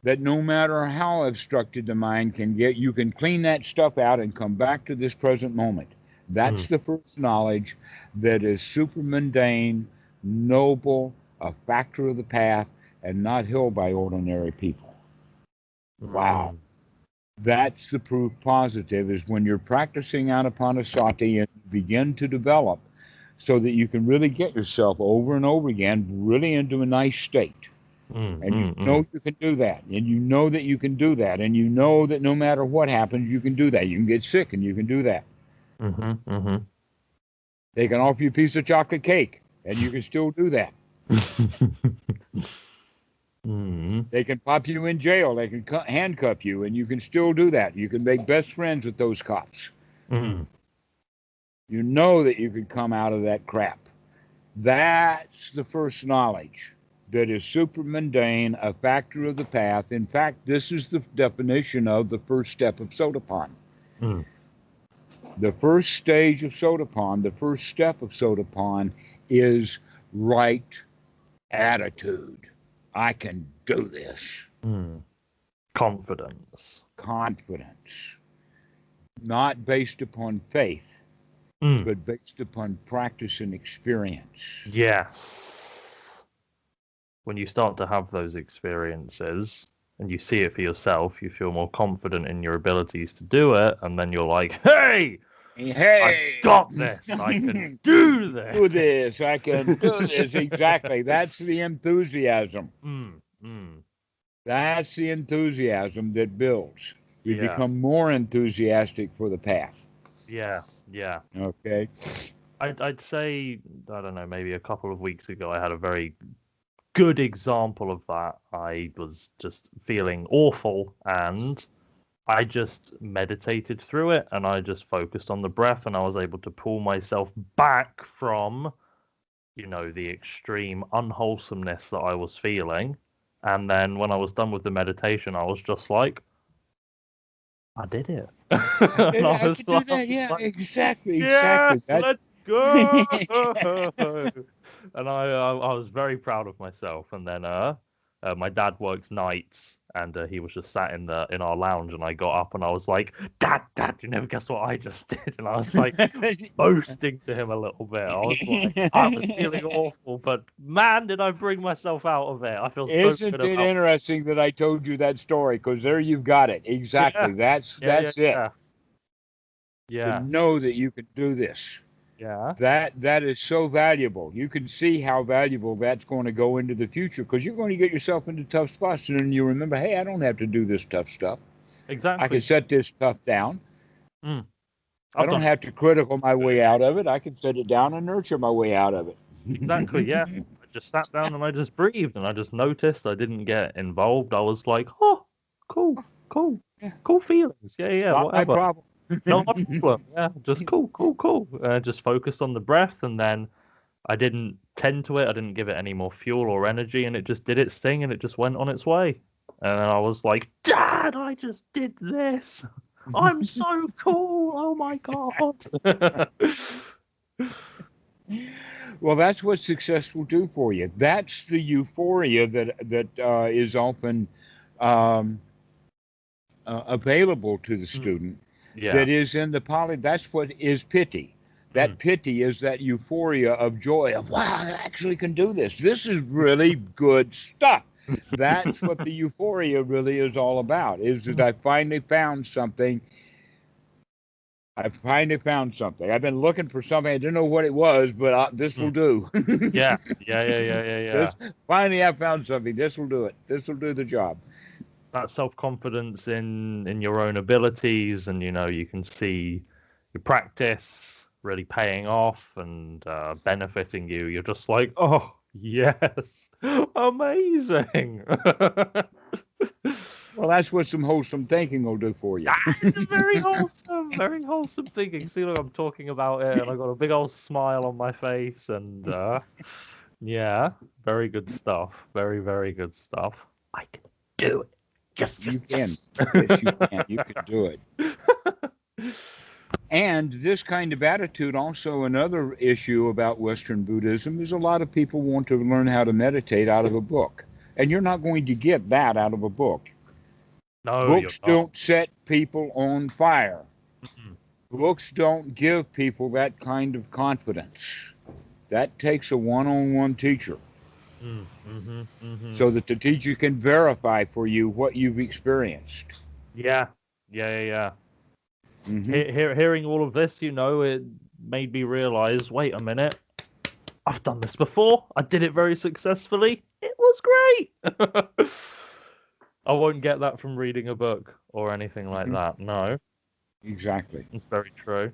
that no matter how obstructed the mind can get, you can clean that stuff out and come back to this present moment. That's Mm. the first knowledge that is super mundane, noble, a factor of the path, and not held by ordinary people. Wow. Mm. That's the proof positive, is when you're practicing anapanasati and begin to develop so that you can really get yourself over and over again really into a nice state. Mm. And you Mm. know Mm. you can do that. And you know that you can do that. And you know that no matter what happens, you can do that. You can get sick and you can do that. Mm-hmm. Mm-hmm. They can offer you a piece of chocolate cake and you can still do that. Mm. They can pop you in jail. They can handcuff you and you can still do that. You can make best friends with those cops. Mm. You know that you can come out of that crap. That's the first knowledge that is super mundane, a factor of the path. In fact, this is the definition of the first step of Sotapan. Mm. The first stage of Sotapan, the first step of Sotapan is right attitude. I can do this. Mm. Confidence. confidence, not based upon faith, Mm. but based upon practice and experience. Yes. When you start to have those experiences and you see it for yourself, you feel more confident in your abilities to do it, and then you're like, hey, I've Hey, got this. I can do this. do this. I can do this. Exactly. That's the enthusiasm. Mm, mm. That's the enthusiasm that builds. You Yeah, become more enthusiastic for the path. yeah, yeah. Okay. I'd say, I don't know, maybe a couple of weeks ago, I had a very good example of that. I was just feeling awful and I just meditated through it and I just focused on the breath and I was able to pull myself back from, the extreme unwholesomeness that I was feeling. And then when I was done with the meditation, I was just like, I did it. And I I was could do like, that. Yeah, exactly. Exactly. yes, That's let's go. And I was very proud of myself. And then my dad works nights, and he was just sat in our lounge, and I got up and I was like, Dad, you never guess what I just did. And I was like boasting to him a little bit. I was like, I was feeling awful, but man, did I bring myself out of it. I feel so good Isn't it about. interesting that I told you that story? Because there you've got it. Yeah, Exactly. That's yeah, yeah, that's it. yeah, To yeah, know that you can do this. yeah. That is so valuable. You can see how valuable that's going to go into the future because you're going to get yourself into tough spots, and then you remember, hey, I don't have to do this tough stuff. I can Exactly. set this stuff down. Mm. I I've don't done have to critical my way out of it. I can set it down and nurture my way out of exactly, yeah. it. I just sat down and I just breathed and I just noticed I didn't get involved. I was like, oh, cool, cool, Yeah, cool feelings. Yeah, yeah, not my whatever. problem. Not my problem. Yeah, just cool, cool, cool. Just focused on the breath and then I didn't tend to it. I didn't give it any more fuel or energy and it just did its thing and it just went on its way. And then I was like, Dad, I just did this. I'm so cool. Oh my God. Well, that's what success will do for you. That's the euphoria that is often um, available to the Mm, student. yeah. That is in the poly. That's what is pity. Mm, That pity is that euphoria of joy of wow, I actually can do this. This is really good stuff. That's what the euphoria really is all about. Is that mm, I finally found something. I finally found something. I've been looking for something. I didn't know what it was, but this will mm. do. Yeah, yeah, yeah, yeah, yeah, yeah. This finally I found something. This will do it. This will do the job. That self-confidence in your own abilities, and you can see your practice really paying off and benefiting you. You're just like, oh yes, amazing. Well, that's what some wholesome thinking will do for you. That is very wholesome thinking. See, look, I'm talking about it, and I got a big old smile on my face, and yeah, very good stuff. Very, very good stuff. I can do it. Yes, yes, You can. yes. Yes, you can. You can do it. And this kind of attitude, also another issue about Western Buddhism, is a lot of people want to learn how to meditate out of a book. And you're not going to get that out of a book. No, you're Books not. don't set people on fire. Mm, Books don't give people that kind of confidence. That takes a one on one teacher mm. so that the teacher can verify for you what you've experienced. Yeah, yeah, yeah, yeah. Hmm. Hearing all of this, it made me realize, wait a minute, I've done this before. I did it very successfully. It was great. I won't get that from reading a book or anything like Hmm. that. No, Exactly. it's very true.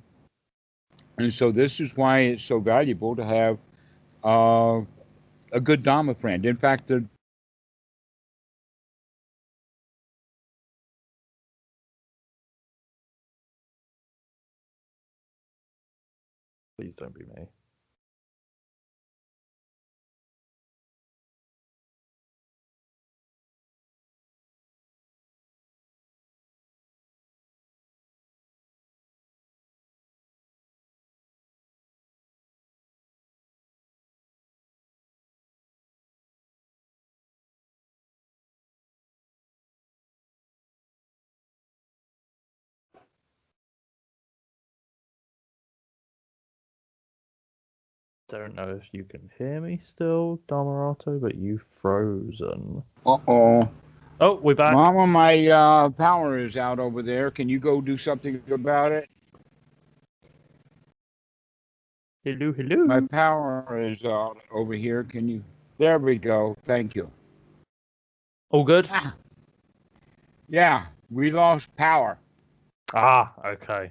And so this is why it's so valuable to have uh, a good Dhamma friend. In fact, the Please don't be me. don't know if you can hear me still, Dhammarato, but you've frozen. Uh-oh. Oh, we're back. Mama, my power is out over there. Can you go do something about it? Hello, My hello. power is out over here. Can you? There we go. Thank you. All good? Yeah, we lost power. Okay.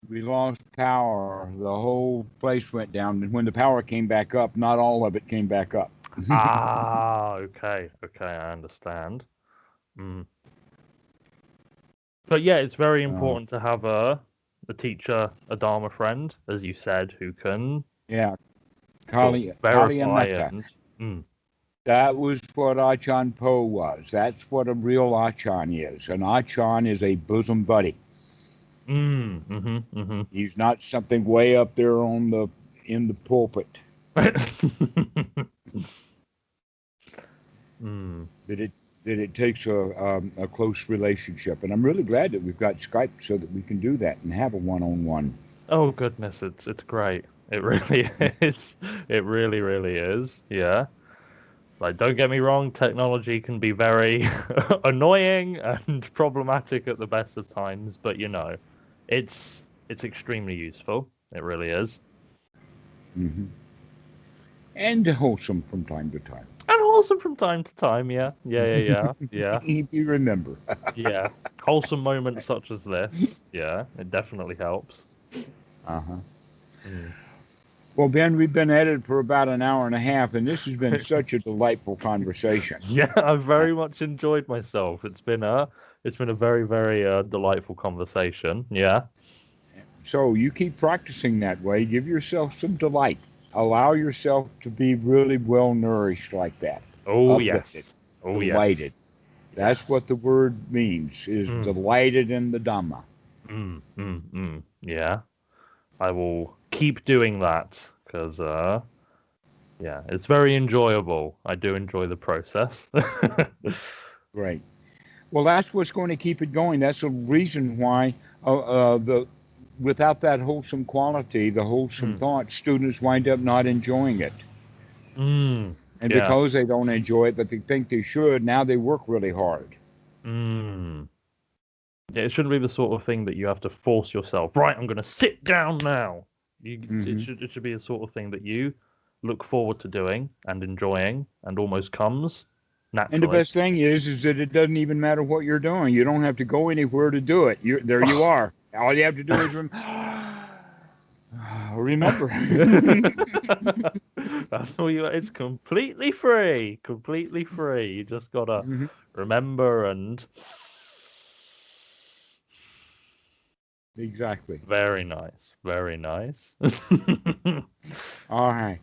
We lost power. The whole place went down. And when the power came back up, not all of it came back up. Okay, I understand. But yeah, it's very important to have a teacher, a Dharma friend, as you said, who can Yeah, sort of verify Metta. and. That was what Achan Po was. That's what a real Achan is. An Achan is a bosom buddy. He's not something way up there in the pulpit. That it takes a close relationship, and I'm really glad that we've got Skype so that we can do that and have a one-on-one. Oh goodness, it's great. It really is. It really is. Yeah. Like, don't get me wrong, technology can be very annoying and problematic at the best of times, but it's extremely useful. It really is. Mm-hmm. And wholesome from time to time. And wholesome from time to time, yeah. If you remember. Yeah. Wholesome moments such as this, yeah, it definitely helps. Uh-huh. Well, Ben, we've been at it for about an hour and a half, and this has been such a delightful conversation. Yeah, I've very much enjoyed myself. It's been a very, very delightful conversation. Yeah. So you keep practicing that way. Give yourself some delight. Allow yourself to be really well nourished like that. Oh Uplifted, yes. Oh delighted. yes. That's what the word means, is delighted in the Dhamma. Yeah. I will keep doing that because, yeah, it's very enjoyable. I do enjoy the process. Great. Well, that's what's going to keep it going. That's the reason why without that wholesome quality, the wholesome thought, students wind up not enjoying it. And because they don't enjoy it, but they think they should, now they work really hard. Yeah, it shouldn't be the sort of thing that you have to force yourself. Right, I'm going to sit down now. It should be a sort of thing that you look forward to doing and enjoying and almost comes naturally. And the best thing is that it doesn't even matter what you're doing. You don't have to go anywhere to do it. There you are. All you have to do is remember. That's all you. It's completely free. Completely free. You just gotta remember and. Exactly. Very nice. Very nice. All right.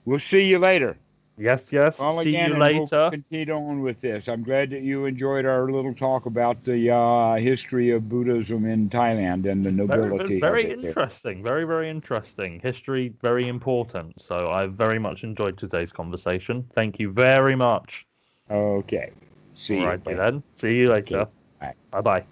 We'll see you later. Yes. Well, See again, you and later. we'll continue on with this. I'm glad that you enjoyed our little talk about the history of Buddhism in Thailand and the nobility Very of it interesting. Very, very interesting. History, very important. So I very much enjoyed today's conversation. Thank you very much. there. Okay. See you. Alrighty then. See you later. Okay. Bye. Bye-bye.